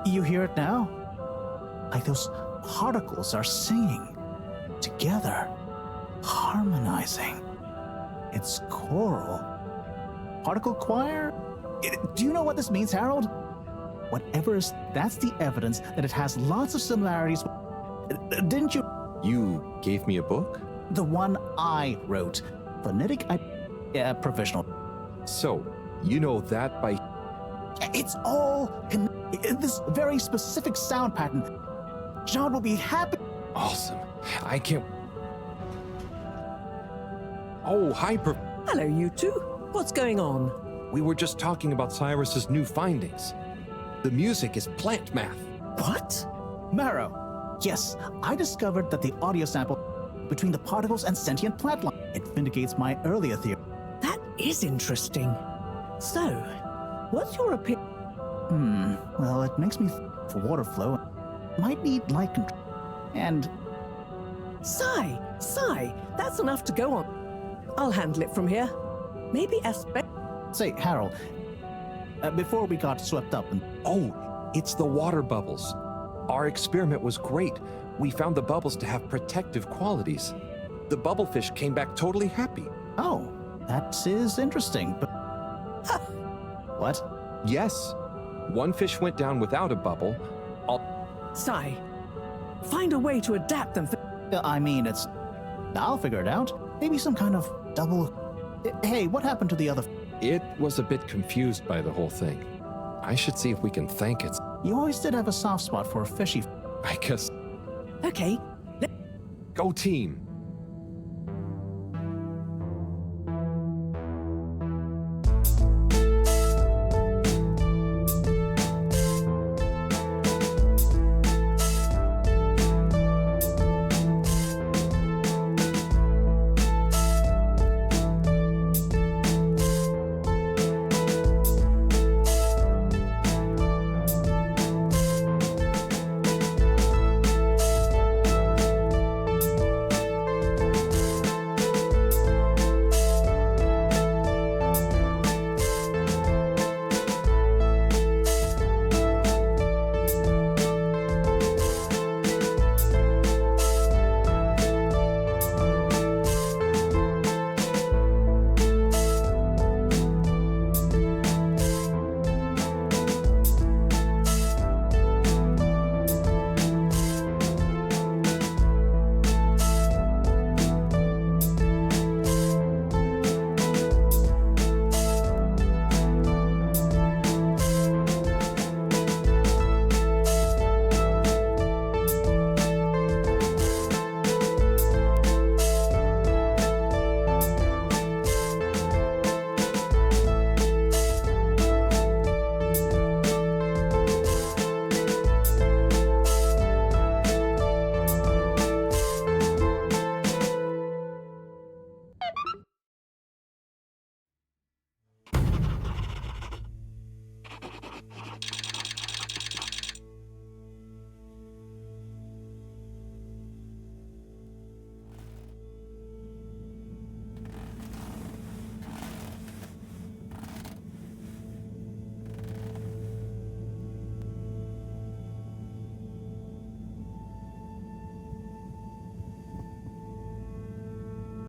You hear it now? Like those particles are singing together, harmonizing. It's choral. Particle choir? Do you know what this means, Harold? Whatever is, that's the evidence that it has lots of similarities. Didn't you? You gave me a book? The one I wrote. Phonetic provisional. So, you know that by... It's all this very specific sound pattern. John will be happy. Awesome. I can't... Oh, hi, Hello, you two. What's going on? We were just talking about Cyrus's new findings. The music is plant math. What? Marrow. Yes, I discovered that the audio sample between the particles and sentient plant life. It vindicates my earlier theory. That is interesting. So, what's your opinion? Well, it makes me for water flow. Might need light control. And... Sigh, that's enough to go on. I'll handle it from here. Maybe aspect... Say, Harold, before we got swept up and... Oh, it's the water bubbles. Our experiment was great. We found the bubbles to have protective qualities. The bubblefish came back totally happy. Oh, that is interesting, but... What? Yes. One fish went down without a bubble. Sigh. Find a way to adapt them. I mean, it's... I'll figure it out. Maybe some kind of double... Hey, what happened to the other... It was a bit confused by the whole thing. I should see if we can thank it. You always did have a soft spot for a fishy... I guess... Okay. Go team.